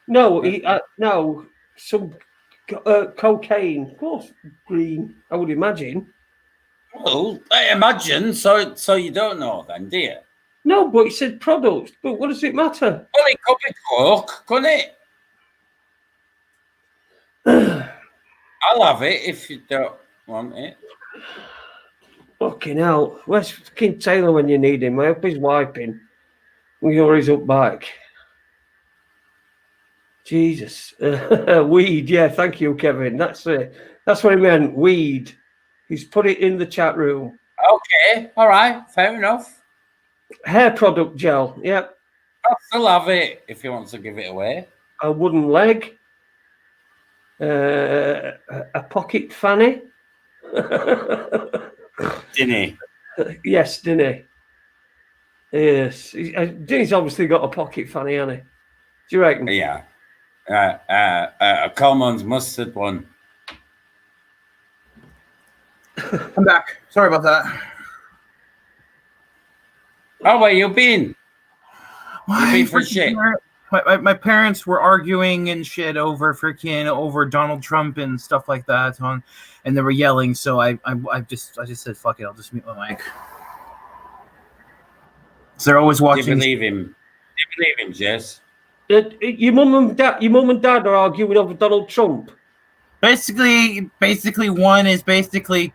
No, no, some cocaine. Of course, green. I would imagine. Well, I imagine. So you don't know then, do you? No, but it said products. But what does it matter? Well, it could be coke, couldn't it? I'll have it if you don't want it. Fucking hell. Where's fucking Taylor when you need him? I hope he's wiping. Or he's up back. Jesus. Weed. Yeah, thank you, Kevin. That's it. That's what he meant. Weed. He's put it in the chat room. Okay, all right, fair enough. Hair product gel. Yep. I'll still have it if he wants to give it away. A wooden leg. A pocket fanny. Didn't he? Yes, didn't he? Yes. He's obviously got a pocket fanny, hasn't he? Do you reckon? Yeah. A Coleman's mustard one. I'm back. Sorry about that. Oh, where you been? You been for shit? My parents were arguing and shit over Donald Trump and stuff like that and they were yelling. So I just said fuck it. I'll just mute my mic. So they're always watching. Do you believe him? Do you believe him, Jess? Your mum and dad are arguing over Donald Trump. Basically, one is basically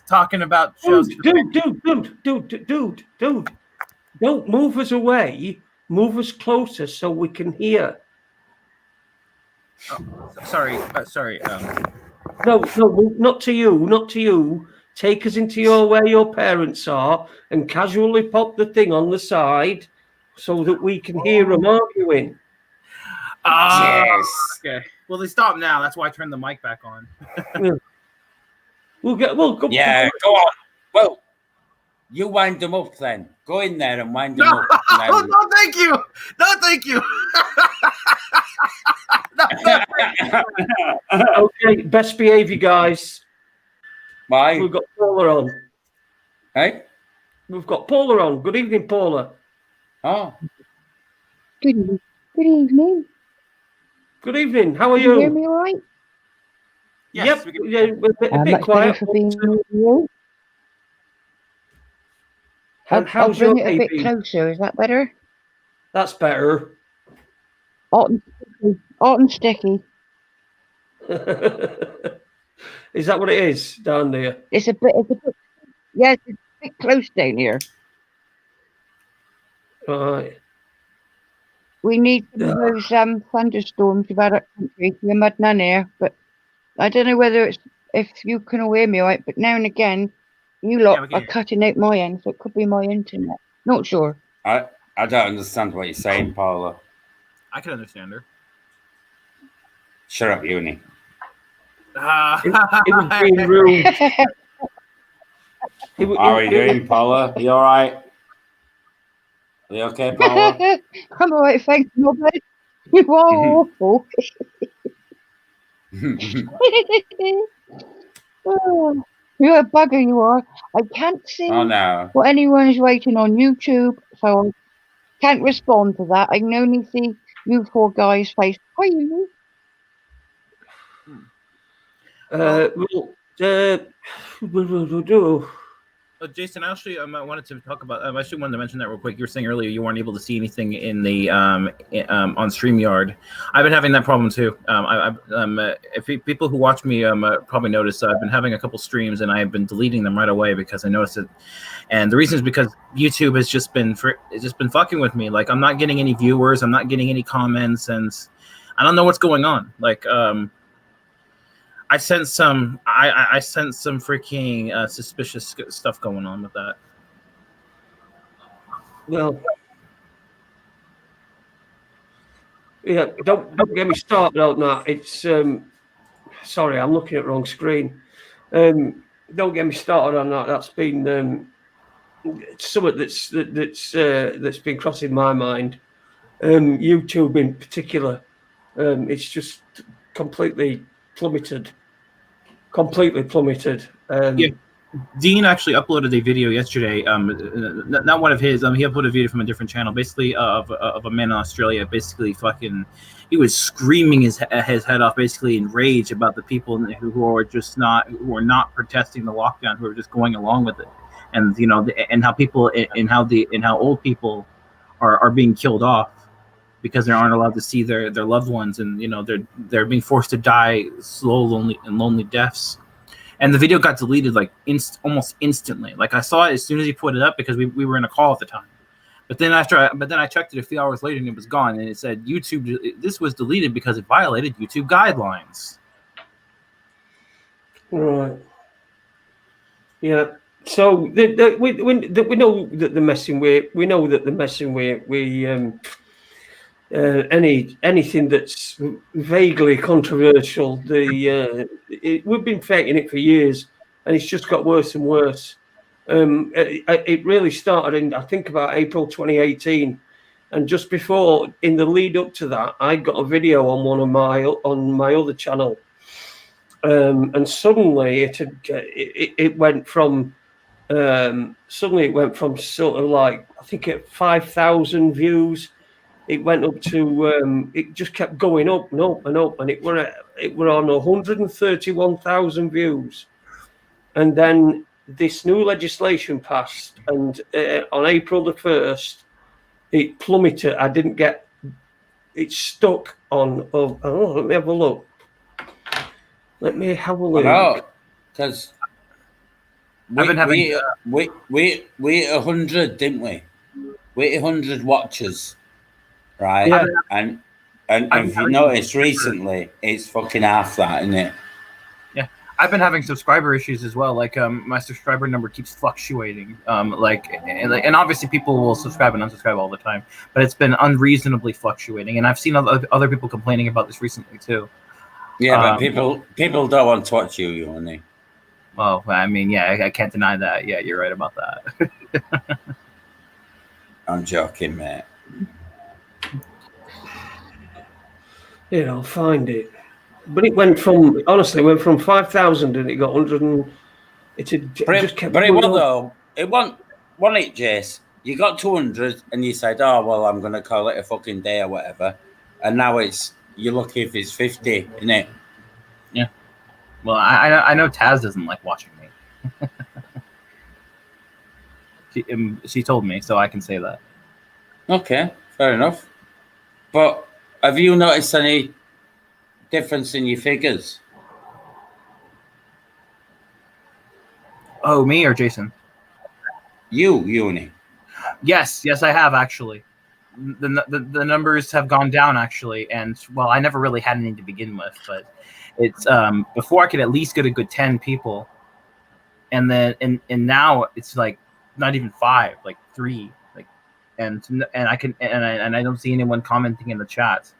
talking about shows. Dude, don't move us away. Move us closer so we can hear. Oh, sorry. No, not to you. Take us into where your parents are and casually pop the thing on the side so that we can hear them arguing. Yes. Okay. Well, they stopped now. That's why I turned the mic back on. We'll go. Yeah, go on. Well, you wind them up then. Go in there and wind them up. No, thank you. No, thank you. Okay, best behavior, guys. Why? We've got Paula on. Hey? We've got Paula on. Good evening, Paula. Oh. Good evening. Good evening. How are Can you you? hear me all right? Yes, yep. Yeah, we're a bit Much quiet. better for being with you. I'll How's bring your it a bit baby? closer. Is that better? That's better. Hot and sticky. Is that what it is down there? It's a bit. Yeah, it's a bit close down here. Right. We need those thunderstorms you've had up country. We've had none here, but I don't know whether it's if you can all hear me all right. But now and again, you lot are cutting out my end, so it could be my internet. Not sure. I don't understand what you're saying, Paula. I can understand her. Shut up, Uni. It was being rude. How are you doing, Paula? You all right? Are you okay, Paula? I'm all right, thank you, Robert. You are awful. Oh, you're a bugger, you are. I can't see what anyone's writing on YouTube, so I can't respond to that. I can only see you four guys' face. Hi, you. Jason, actually, I wanted to talk about. I actually wanted to mention that real quick. You were saying earlier you weren't able to see anything in the on StreamYard. I've been having that problem too. If people who watch me probably notice I've been having a couple streams and I've been deleting them right away because I noticed it. And the reason is because YouTube has just been fucking with me. Like I'm not getting any viewers. I'm not getting any comments, and I don't know what's going on. Like I sense some freaking suspicious stuff going on with that. Well, yeah, don't get me started on that. It's sorry, I'm looking at the wrong screen. Don't get me started on that. That's been something that's been crossing my mind. YouTube in particular, it's just completely plummeted. Yeah. Dean actually uploaded a video yesterday. Not one of his. He uploaded a video from a different channel, basically of a man in Australia. Basically, fucking, he was screaming his head off, basically in rage about the people who are not protesting the lockdown, who are just going along with it, and and how old people are being killed off because they aren't allowed to see their loved ones, and they're being forced to die slow, lonely deaths. And the video got deleted like almost instantly. Like I saw it as soon as he put it up because we were in a call at the time. But then I checked it a few hours later and it was gone. And it said this was deleted because it violated YouTube guidelines. Right. Yeah. So we know that they're messing with. We know that they're messing with. Anything that's vaguely controversial, we've been faking it for years, and it's just got worse and worse. It really started in, I think, about April 2018, and just before, in the lead up to that, I got a video on my other channel, and suddenly it went from sort of like, I think, at 5,000 views. It went up to it just kept going up and up and up, and it were on 131,000 views. And then this new legislation passed, and on April the 1st, it plummeted. It stuck on. Let me have a look. Because we hit 100, didn't we? We hit 100 watchers. Right, yeah. and if you noticed recently, it's fucking half that, isn't it? Yeah, I've been having subscriber issues as well. Like, my subscriber number keeps fluctuating. And obviously people will subscribe and unsubscribe all the time, but it's been unreasonably fluctuating. And I've seen other people complaining about this recently too. Yeah, but people don't want to watch you, only. Well, I mean, yeah, I can't deny that. Yeah, you're right about that. I'm joking, mate. Yeah, I'll find it. But it went from 5,000 and it got 100 and just kept But it going won, up. though. It won it, Jace. You got 200 and you said, oh, well, I'm going to call it a fucking day or whatever. And now you're lucky if it's 50, isn't it? Yeah. Well, I know Taz doesn't like watching me. She told me, so I can say that. Okay, fair enough. But have you noticed any difference in your figures? Oh, me or Jason? You, Uni. Yes, I have actually. The numbers have gone down actually, and well, I never really had any to begin with, but it's before I could at least get a good 10 people, and then and now it's like not even 5, like 3. And I don't see anyone commenting in the chat.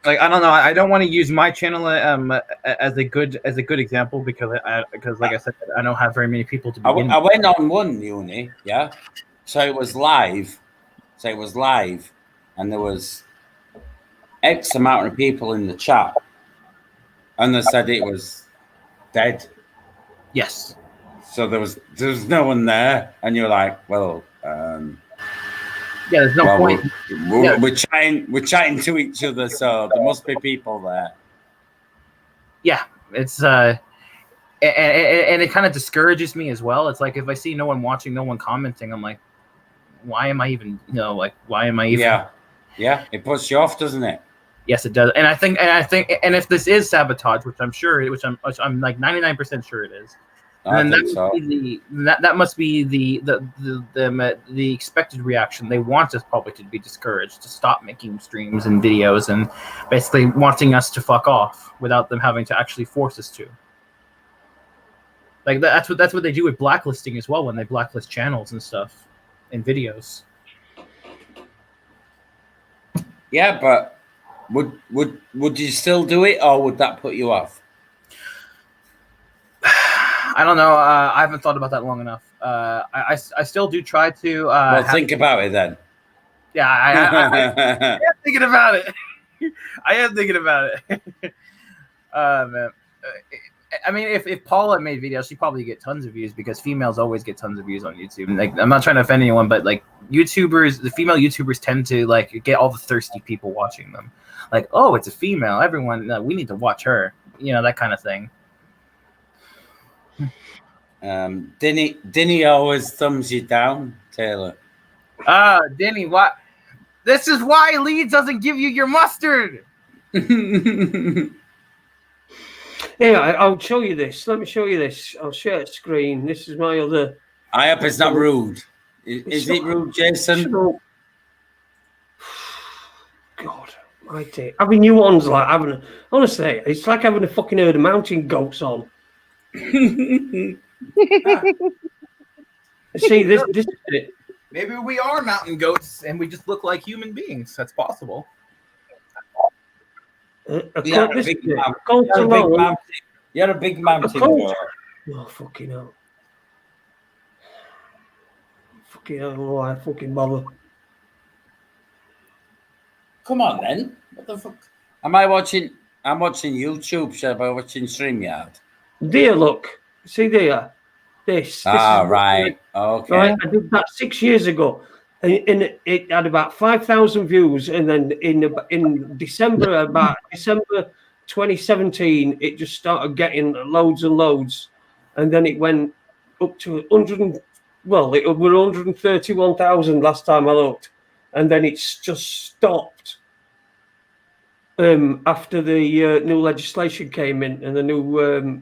Like, I don't know. I don't want to use my channel as a good example because like I said, I don't have very many people to begin. I went on one, Uni, yeah. So it was live, and there was X amount of people in the chat, and they said it was dead. Yes. So there was no one there, and you're like, well, yeah, there's no point. We're chatting to each other, so there must be people there. Yeah, it's and it kind of discourages me as well. It's like if I see no one watching, no one commenting, I'm like, why am I even? Why am I even? Yeah, it puts you off, doesn't it? Yes, it does. And I think, if this is sabotage, which I'm like 99% sure it is. And that must be the expected reaction. They want us probably to be discouraged, to stop making streams and videos, and basically wanting us to fuck off without them having to actually force us to. Like that's what they do with blacklisting as well, when they blacklist channels and stuff in videos. Yeah, but would you still do it, or would that put you off? I don't know. I haven't thought about that long enough. I still do try to. Think about it then. Yeah, I am thinking about it. I am thinking about it. Man. I mean, if Paula made videos, she'd probably get tons of views because females always get tons of views on YouTube. And, like, I'm not trying to offend anyone, but like YouTubers, the female YouTubers tend to like get all the thirsty people watching them. Like, oh, it's a female. Everyone, we need to watch her. You know, that kind of thing. Dinny always thumbs you down, Taylor. Denny, what? This is why Leeds doesn't give you your mustard. Yeah, I'll show you this. Let me show you this. I'll share a screen. This is my other. I hope it's not rude. Is it rude, Jason? God, mighty. Having new ones like having. Honestly, it's like having a fucking herd of mountain goats on. See, this is it. Maybe we are mountain goats and we just look like human beings. That's possible. You're a big mountain goat. Oh, fucking hell. Fucking hell, why I fucking bother. Come on, then. What the fuck? I'm watching YouTube, should I be watching StreamYard? There, look. See there? This right. Okay. Right? I did that 6 years ago. And it had about 5,000 views. And then in December 2017, it just started getting loads and loads. And then it went up to 100. Well, it were 131,000 last time I looked. And then it's just stopped after the new legislation came in and the new...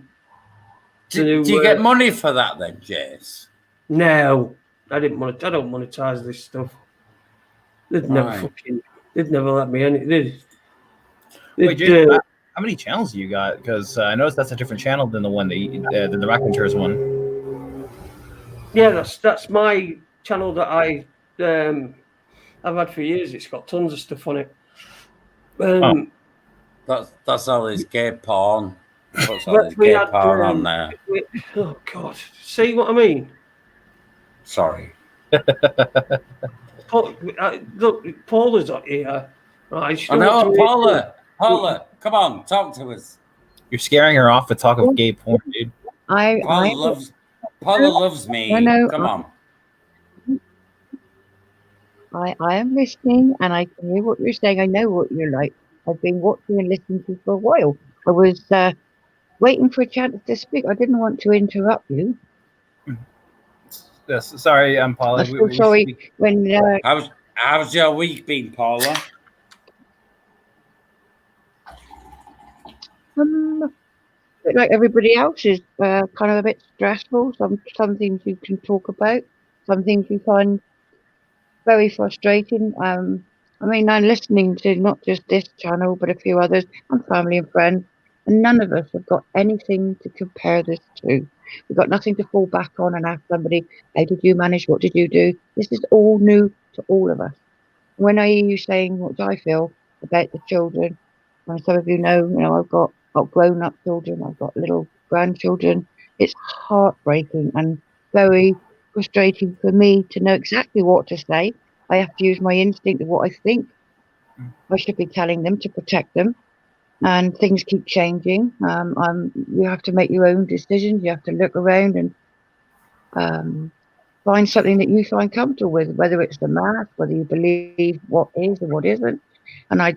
Do you get money for that then, Jace? No, I don't monetize this stuff. They'd never let me in. Wait, Jace, how many channels do you got? Because I noticed that's a different channel than the one than the Raconteurs one. Yeah, that's my channel that I've had for years. It's got tons of stuff on it. That's all this gay porn. What's all this gay porn on there? Oh God! See what I mean? Sorry. Look, Paula's not here. Right, I know, Paula. Paula, come on, talk to us. You're scaring her off with talk of gay porn, dude. Paula loves me. I know. Come on. I am listening and I can hear what you're saying. I know what you're like. I've been watching and listening to you for a while. I was waiting for a chance to speak. I didn't want to interrupt you. Yes, sorry, Paula. I'm so sorry. When how's your week been, Paula? like everybody else is kind of a bit stressful. Some things you can talk about. Some things you find very frustrating. I mean, I'm listening to not just this channel, but a few others, and family and friends, and none of us have got anything to compare this to. We've got nothing to fall back on and ask somebody, how did you manage? What did you do? This is all new to all of us. When I hear you saying what I feel about the children, and some of you know, I've got grown-up children, I've got little grandchildren. It's heartbreaking and very frustrating for me to know exactly what to say. I have to use my instinct of what I think I should be telling them to protect them. And things keep changing. You have to make your own decisions. You have to look around and find something that you find comfortable with, whether it's the math, whether you believe what is or what isn't. And I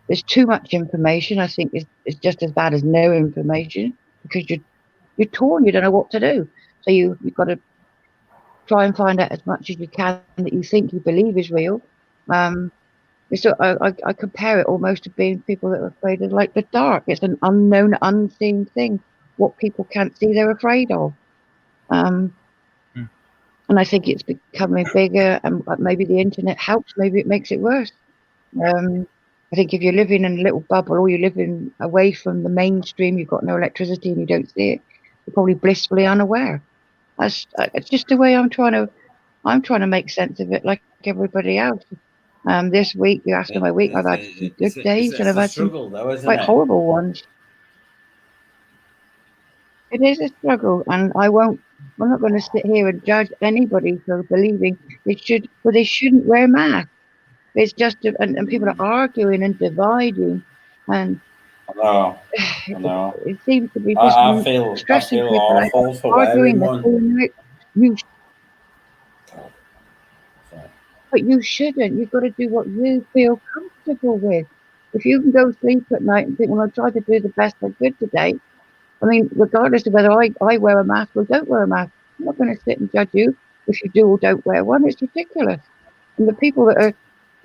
there's too much information. I think it's just as bad as no information, because you're torn. You don't know what to do. So you've got to try and find out as much as you can that you think you believe is real. So I compare it almost to being people that are afraid of like the dark. It's an unknown, unseen thing. What people can't see, they're afraid of. And I think it's becoming bigger, and maybe the internet helps, maybe it makes it worse. I think if you're living in a little bubble, or you're living away from the mainstream, you've got no electricity and you don't see it, you're probably blissfully unaware. It's just the way I'm trying to make sense of it, like everybody else. This week, you asked me my week, I've had some good days and I've had some quite horrible ones. It is a struggle, and I'm not going to sit here and judge anybody for believing they shouldn't wear masks. It's just, and people are arguing and dividing, and know. It seems to be just I feel stressing people awful for arguing wearing this. one. But you shouldn't. You've got to do what you feel comfortable with. If you can go sleep at night and think, well, I'll try to do the best I could today. I mean, regardless of whether I wear a mask or don't wear a mask, I'm not going to sit and judge you if you do or don't wear one. It's ridiculous. And the people that are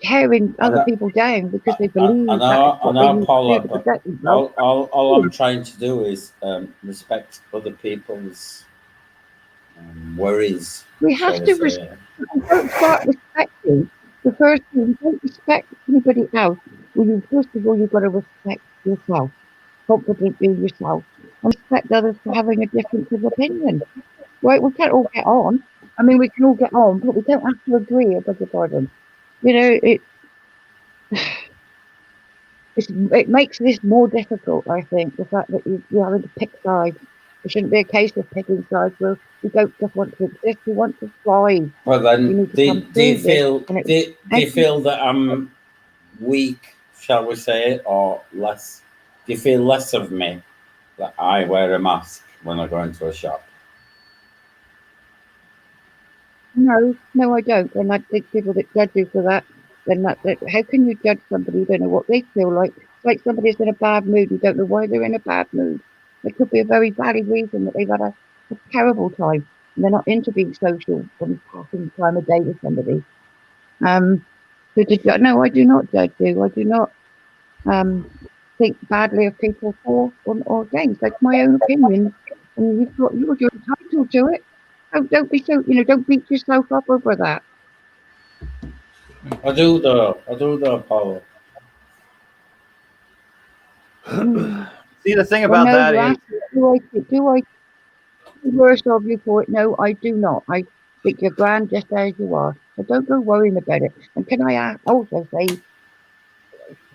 tearing other people down because they believe that's what they need to do to protect themselves. All I'm trying to do is respect other people's worries. We have to respect. Don't start respecting. The first thing, don't respect anybody else. Well, first of all, you've got to respect yourself, confident in yourself, and respect others for having a difference of opinion. Right? We can't all get on. I mean, we can all get on, but we don't have to agree. I beg your pardon. You know, it makes this more difficult. I think the fact that you're having to pick sides. It shouldn't be a case of picking sides. Well, we don't just want to exist; we want to thrive. Well, then, do you feel that I'm weak, shall we say, or less? Do you feel less of me that I wear a mask when I go into a shop? No, I don't. And I think people that judge you for that, then how can you judge somebody who don't know what they feel like? It's like somebody's in a bad mood, you don't know why they're in a bad mood. It could be a very valid reason that they've had a terrible time and they're not into being social and passing time of day with somebody. No, I do not judge you. I do not think badly of people for or against. That's my own opinion, and you're entitled to it. Don't be so, don't beat yourself up over that. I do though, Paul. See, the thing about that is, do I worse of you for it? No, I do not. I think you're grand just as you are. So don't go worrying about it. And can I also say,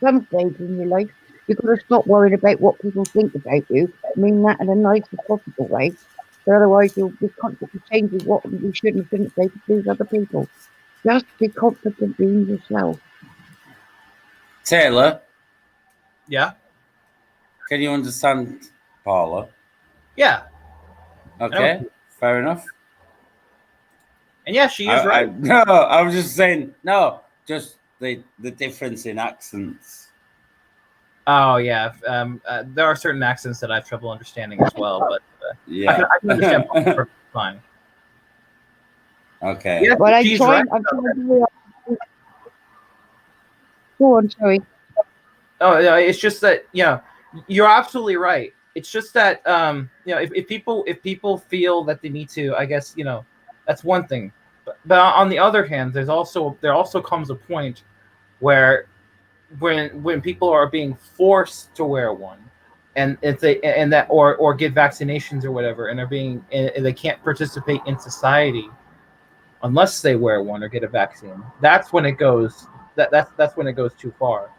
some stage in your life, you've got to stop worrying about what people think about you. I mean that in a nice and possible way. So otherwise, you'll be constantly changing what you should and shouldn't say to please other people. Just be confident in yourself. Taylor? Yeah? Can you understand Paula? Yeah. Okay, fair enough. And yeah, she is right. I was just saying, no, just the difference in accents. Oh, yeah. There are certain accents that I have trouble understanding as well, but yeah. I can understand perfectly fine. Okay. Yeah, well, she's right. Go on, sorry. Oh, yeah, it's just that, you're absolutely right. It's just that, if people feel that they need to, I guess, that's one thing. But on the other hand, there also comes a point where when people are being forced to wear one, and if they or get vaccinations or whatever, and they can't participate in society unless they wear one or get a vaccine. That's when it goes. That's when it goes too far.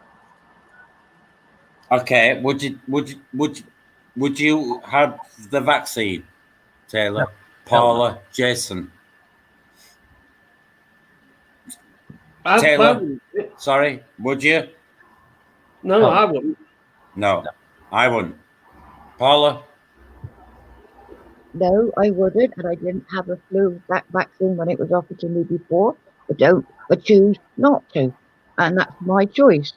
Okay. Would you have the vaccine, Taylor? No. Paula, Jason? Taylor? Sorry, would you? No, I wouldn't. No, I wouldn't. Paula? No, I wouldn't, and I didn't have a flu vaccine when it was offered to me before. I choose not to, and that's my choice.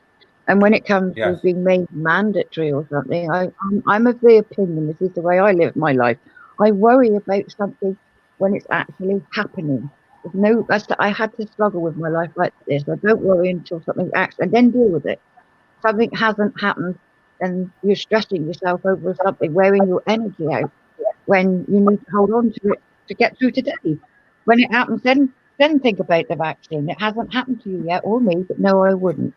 And when it comes to being made mandatory or something, I'm of the opinion, this is the way I live my life. I worry about something when it's actually happening. I had to struggle with my life like this. I don't worry until something acts and then deal with it. Something hasn't happened, and you're stressing yourself over something, wearing your energy out when you need to hold on to it to get through today. When it happens, then think about the vaccine. It hasn't happened to you yet, or me, but no, I wouldn't.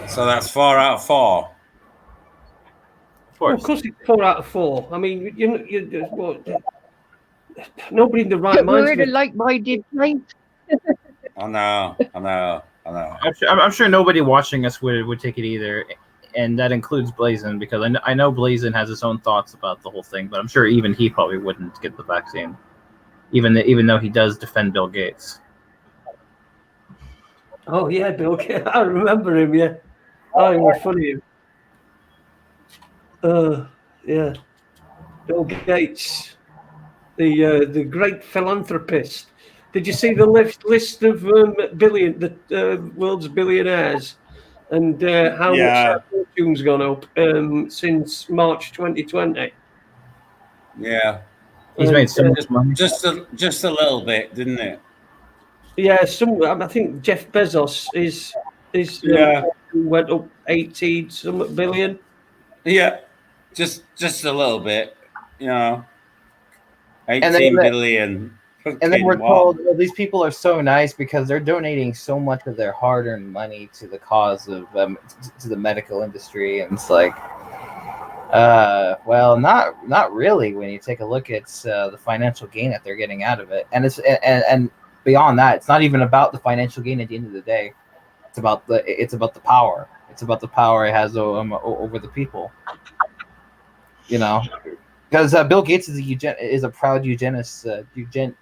So that's 4 out of 4. Of course. Of course, it's 4 out of 4. I mean, nobody in the right mind. We're in a like-minded place. I know. I'm sure nobody watching us would take it either, and that includes Blazin, because I know Blazin has his own thoughts about the whole thing, but I'm sure even he probably wouldn't get the vaccine, even though he does defend Bill Gates. Oh yeah, Bill Gates. I remember him. Yeah. Oh, it was funny. Yeah. Bill Gates, the great philanthropist. Did you see the list of the world's billionaires, and how much Yeah. their fortune's gone up since March 2020? Yeah. He's And, made so much money. Just a little bit, didn't it? Yeah, I think Jeff Bezos is Yeah. went up 80 some billion. Yeah. Just a little bit, you know. then 18 billion. And then we're told, well, these people are so nice because they're donating so much of their hard-earned money to the cause of to the medical industry, and it's like, well, not really. When you take a look at the financial gain that they're getting out of it, and and beyond that, it's not even about the financial gain at the end of the day. It's about the power. It's about the power it has over the people. You know. Because Bill Gates is a proud eugenist. I don't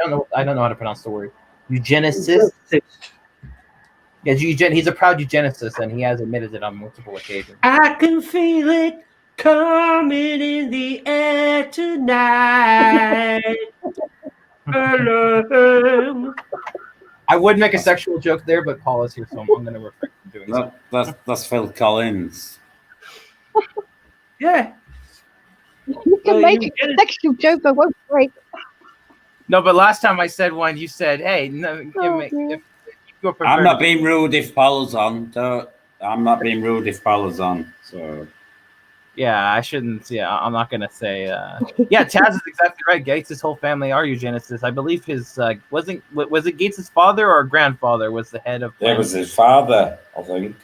know how to pronounce the word. Eugenicist. Yeah, he's a proud eugenicist, and he has admitted it on multiple occasions. I can feel it coming in the air tonight. I would make a sexual joke there, but Paul is here, so I'm going to refrain from doing so. That's Phil Collins. Yeah. You can make a sexual joke, I won't break. No, but last time I said one, you said, "Hey, no, I'm not being rude if Paul's on. I'm not being rude if Paul's on. So yeah, I shouldn't. Yeah, I'm not gonna say. Yeah, Taz is exactly right. Gates' whole family are eugenicists. I believe his was it Gates' father or grandfather was the head of. It was his father, I think.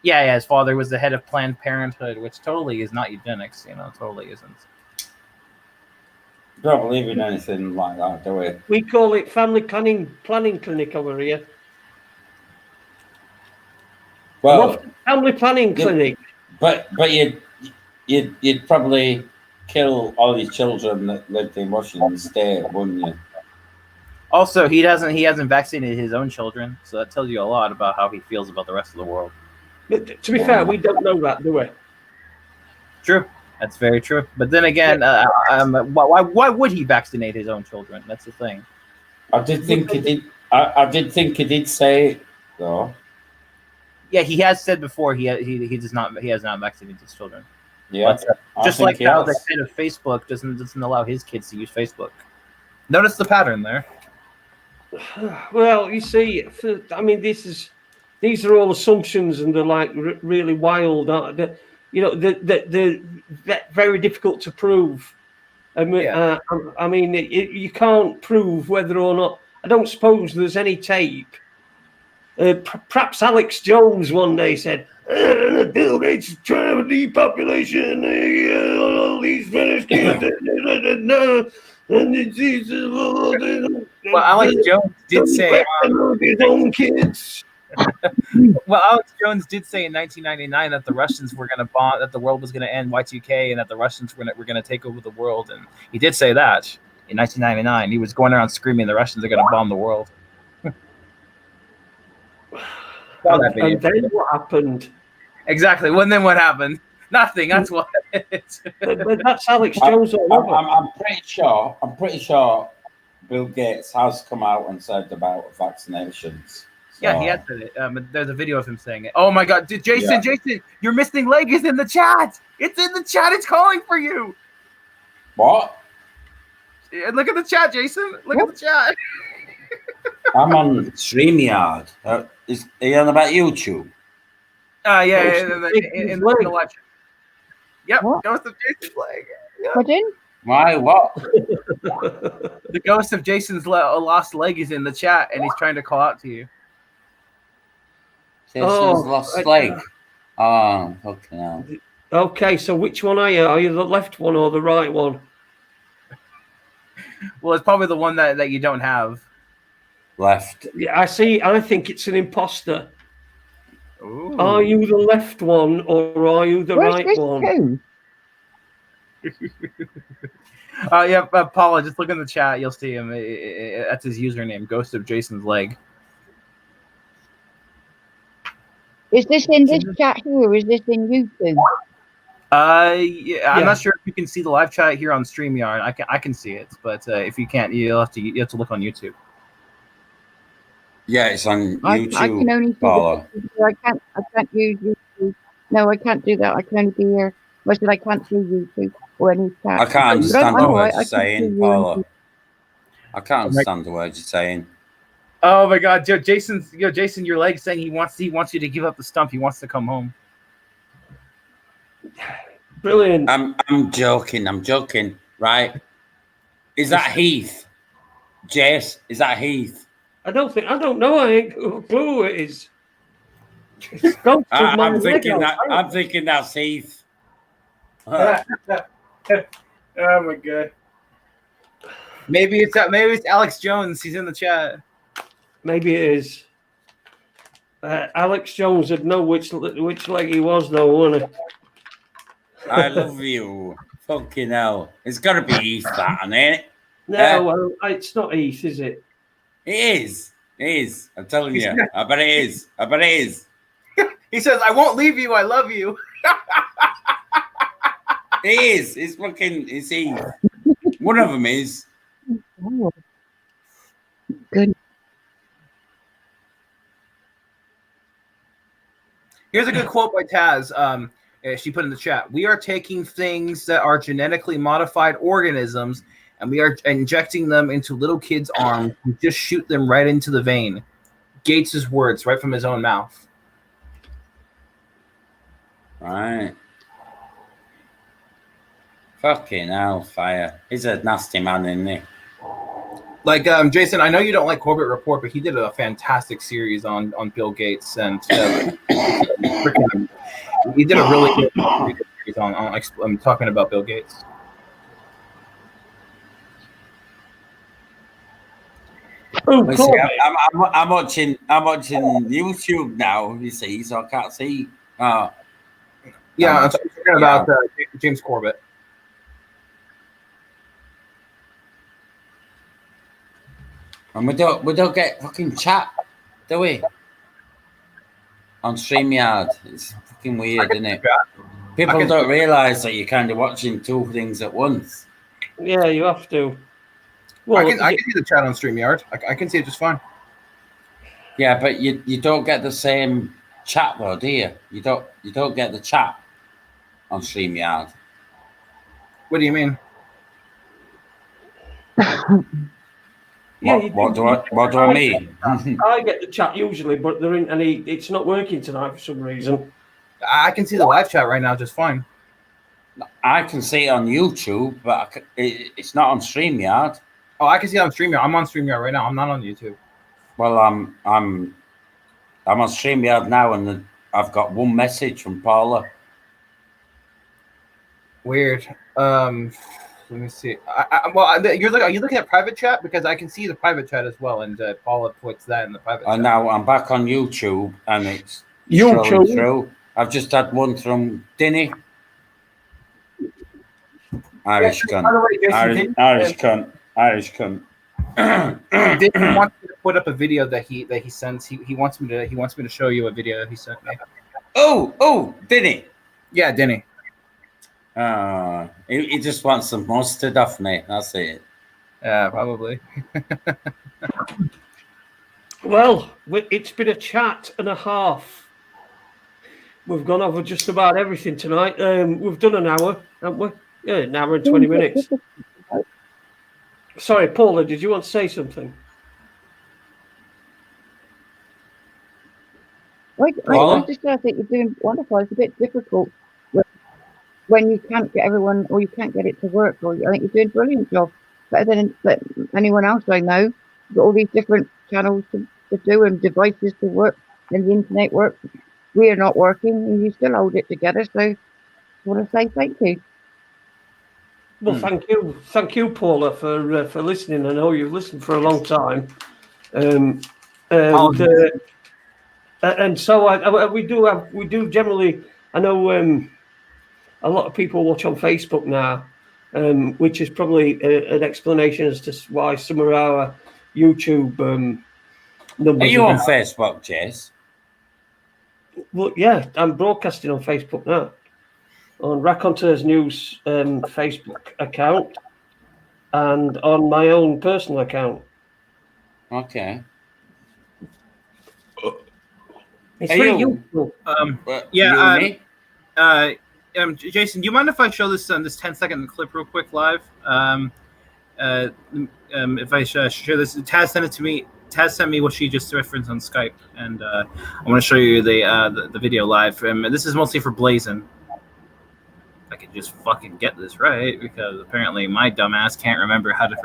Yeah, his father was the head of Planned Parenthood, which totally is not eugenics. Totally isn't. Don't believe in anything like that, do we? We call it family planning clinic over here. Well, family planning clinic. But you'd probably kill all your children that lived in Washington State, wouldn't you? Also, he hasn't vaccinated his own children, so that tells you a lot about how he feels about the rest of the world. But to be fair, we don't know that, do we? True. That's very true. But then again, why would he vaccinate his own children? That's the thing. I did think he did. I did think he did say though. Yeah, he has said before he has not vaccinated his children. Yeah, but, just like how the head of Facebook doesn't allow his kids to use Facebook. Notice the pattern there. Well, you see, I mean, these are all assumptions, and they're like really wild. They're very difficult to prove. I mean, you can't prove whether or not. I don't suppose there's any tape. Perhaps Alex Jones one day said, Bill Gates is trying to depopulation, all these British kids. Well, Alex Jones did say his own kids. Well, Alex Jones did say in 1999 that the Russians were going to bomb, that the world was going to end Y2K, and that the Russians were going to take over the world. And he did say that in 1999. He was going around screaming, "The Russians are going to bomb the world." And then what happened? Exactly. Well, then what happened? Nothing. That's what. But that's Alex Jones. I'm pretty sure Bill Gates has come out and said about vaccinations. So. Yeah, he has said it. There's a video of him saying it. Oh my God, Jason, your missing leg is in the chat. It's in the chat. It's calling for you. What? Look at the chat, Jason. Look at the chat. I'm on StreamYard. Are you on about YouTube? Yeah, in the live chat. Yep, Ghost of Jason's leg. Yep. Pardon? Why? What? The ghost of Jason's lost leg is in the chat, and he's trying to call out to you. Jason's lost leg. Oh, okay. Now. Okay, so which one are you? Are you the left one or the right one? Well, it's probably the one that you don't have. Left. Yeah, I see. I think it's an imposter. Ooh. Are you the left one or are you the right one? Yeah, Paula, just look in the chat. You'll see him. That's his username, Ghost of Jason's leg. Is this in this chat here or is this in YouTube? Yeah, I'm not sure if you can see the live chat here on StreamYard. I can see it, but if you can't, you have to look on YouTube. Yeah, it's on YouTube. I can only see Paula. I can't use YouTube. No, I can't do that. I can only be here. I said I can't see YouTube or any chat. I can't understand the words you're I saying, Paula. I can't understand the words you're saying. Oh my God, Jason, your leg's saying he wants you to give up the stump. He wants to come home. Brilliant. I'm joking. Right? Is that Heath? Jace, is that Heath? I don't know. I ain't got a clue who it is. I'm thinking that's Heath. Oh my God. Maybe it's Alex Jones. He's in the chat. Maybe it is. Alex Jones would know which leg he was, though, wouldn't he? I love you. Fucking hell. It's got to be Heath, that, ain't it? No, well, it's not Heath, is it? It is. It is. I'm telling you. I bet it is. He says, "I won't leave you. I love you." It is. It's Heath. One of them is. Oh, good. Here's a good quote by Taz. She put in the chat: "We are taking things that are genetically modified organisms, and we are injecting them into little kids' arms. We just shoot them right into the vein." Gates's words, right from his own mouth. Right. Fucking hellfire. He's a nasty man, isn't he? Like, Jason, I know you don't like Corbett Report, but he did a fantastic series on Bill Gates, and he did a really good series on talking about Bill Gates. Oh, See, I'm watching YouTube now, you see, so I can't see. Yeah, I'm talking about James Corbett. And we don't get fucking chat, do we? On StreamYard. It's fucking weird, isn't it? People don't realise that you're kind of watching two things at once. Yeah, you have to. Well, I can see the chat on StreamYard. I can see it just fine. Yeah, but you don't get the same chat though, do you? You don't get the chat on StreamYard. What do you mean? Yeah, what do I mean? I get the chat usually, but there ain't any. It's not working tonight for some reason. I can see the live chat right now just fine. I can see it on YouTube, but it's not on StreamYard. Oh, I can see it on StreamYard. I'm on StreamYard right now. I'm not on YouTube. Well, I'm on StreamYard now, and I've got one message from Paula. Weird. Let me see. Are you looking at private chat? Because I can see the private chat as well, and Paula puts that in the private chat. Now I'm back on YouTube, and it's YouTube. through. I've just had one from Dinny. Irish cunt. By the way, Jason, Irish cunt. Dinny wants me to put up a video that he sends. He wants me to show you a video that he sent me. Oh, Dinny. Yeah, Dinny. He just wants some mustard off me. That's it. Yeah, probably. Well, it's been a chat and a half. We've gone over just about everything tonight. We've done an hour, haven't we? Yeah, an hour and 20 minutes. Sorry, Paula, did you want to say something? I just think you're doing wonderful. It's a bit difficult when you can't get everyone, or you can't get it to work. I think you're doing a brilliant job, better than anyone else I know. You've got all these different channels to do and devices to work, and the internet works. We are not working, and you still hold it together. So I want to say thank you. Well, thank you, Paula, for listening. I know you've listened for a long time, and so we do generally. I know a lot of people watch on Facebook now, which is probably an explanation as to why some of our YouTube numbers. Are you on Facebook, Jess? Well, yeah, I'm broadcasting on Facebook now, on Raconteurs News Facebook account, and on my own personal account. Okay. It's Hey, very you. useful. Yeah. Jason, do you mind if I show this 10-second clip real quick live? If I share this, Taz sent it to me. Taz sent me what she just referenced on Skype, and I want to show you the video live. This is mostly for Blazin. If I can just fucking get this right, because apparently my dumbass can't remember how to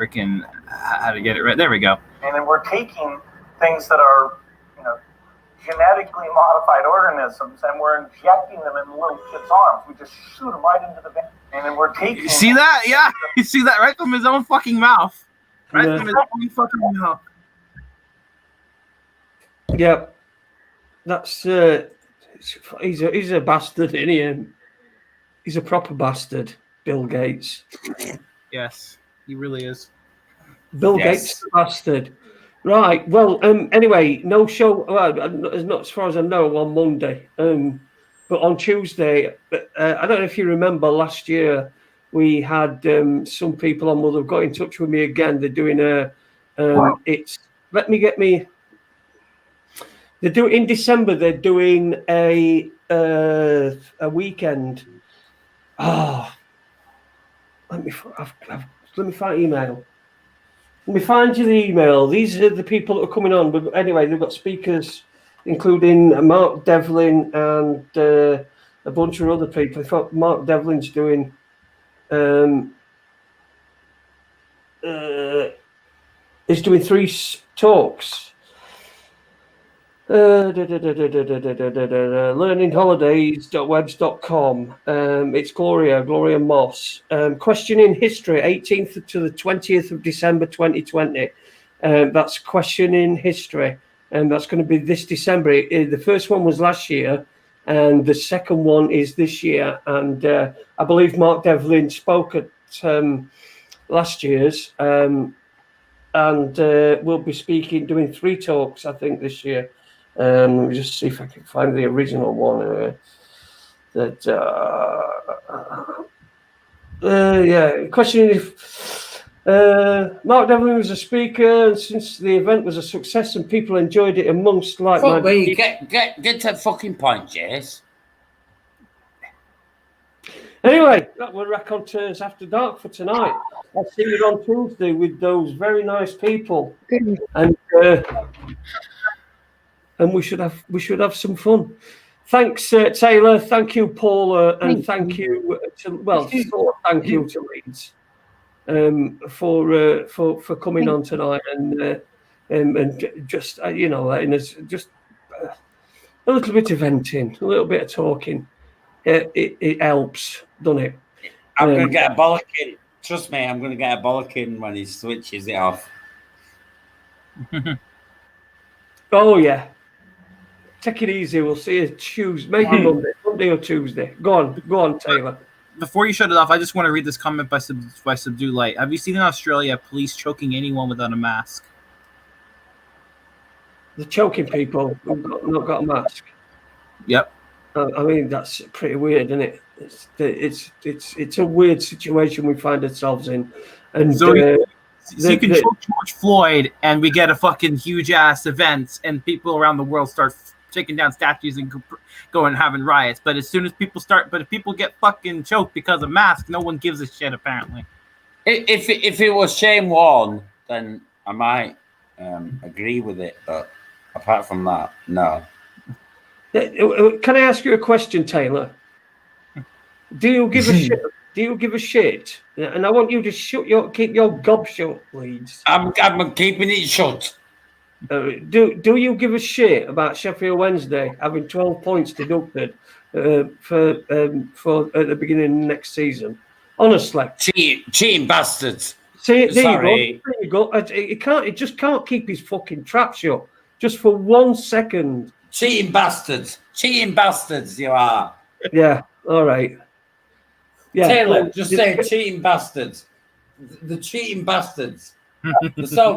get it right. There we go. And then we're taking things that are, genetically modified organisms, and we're injecting them in little kids' arms. We just shoot them right into the vein. And then we're taking. You see that? Yeah, you see that right from his own fucking mouth. Right from his own fucking mouth. Yeah, that's he's a bastard, isn't he? He's a proper bastard, Bill Gates. Yes, he really is. Bill Gates, the bastard. Right. Well, anyway, no show. Well, not as far as I know, on Monday. But on Tuesday, I don't know if you remember last year, we had some people on Mother got in touch with me again. They're doing They're doing in December. They're doing a weekend. Let me find email. Let me find you the email. These are the people that are coming on. But anyway, they've got speakers, including Mark Devlin and a bunch of other people. In fact, Mark Devlin's doing he's doing 3 talks. Learningholidays.webs.com. It's Gloria Moss. Questioning History, 18th to the 20th of December 2020. That's Questioning History, and that's going to be this December. The first one was last year, and the second one is this year. And I believe Mark Devlin spoke at last year's, and we'll be doing 3 talks, I think, this year. Let me just see if I can find the original one. Questioning if Mark Devlin was a speaker, and since the event was a success and people enjoyed it amongst like-minded people. Get to the fucking point, Jace. Anyway, that were Raconteurs After Dark for tonight. I'll see you on Tuesday with those very nice people, and we should have some fun. Thanks, Taylor. Thank you, Paula, and thank you to Leeds for coming on tonight and just and it's just a little bit of venting, a little bit of talking. It helps, doesn't it? I'm going to get a bollocking. Trust me, I'm going to get a bollocking when he switches it off. Oh yeah. Take it easy. We'll see you Tuesday, maybe Monday or Tuesday. Go on, Taylor. Before you shut it off, I just want to read this comment by Subdue Light. Have you seen in Australia police choking anyone without a mask? The choking people who've not got a mask. Yep. I mean, that's pretty weird, isn't it? It's a weird situation we find ourselves in, and so you can choke George Floyd, and we get a fucking huge ass event, and people around the world start taking down statues and go and having riots. But as soon as if people get fucking choked because of masks, no one gives a shit. Apparently, if it was Shane Warne, then I might agree with it. But apart from that, no. Can I ask you a question, Taylor? Do you give a shit? Do you give a shit? And I want you to keep your gob shut, please. I'm keeping it shut. Do you give a shit about Sheffield Wednesday having 12 points deducted for at the beginning of next season? Honestly, cheating bastards. See, there you go. He just can't keep his fucking trap shut just for 1 second. Cheating bastards, you are. Yeah, all right. Yeah, Taylor, just say cheating bastards. The cheating bastards. They're so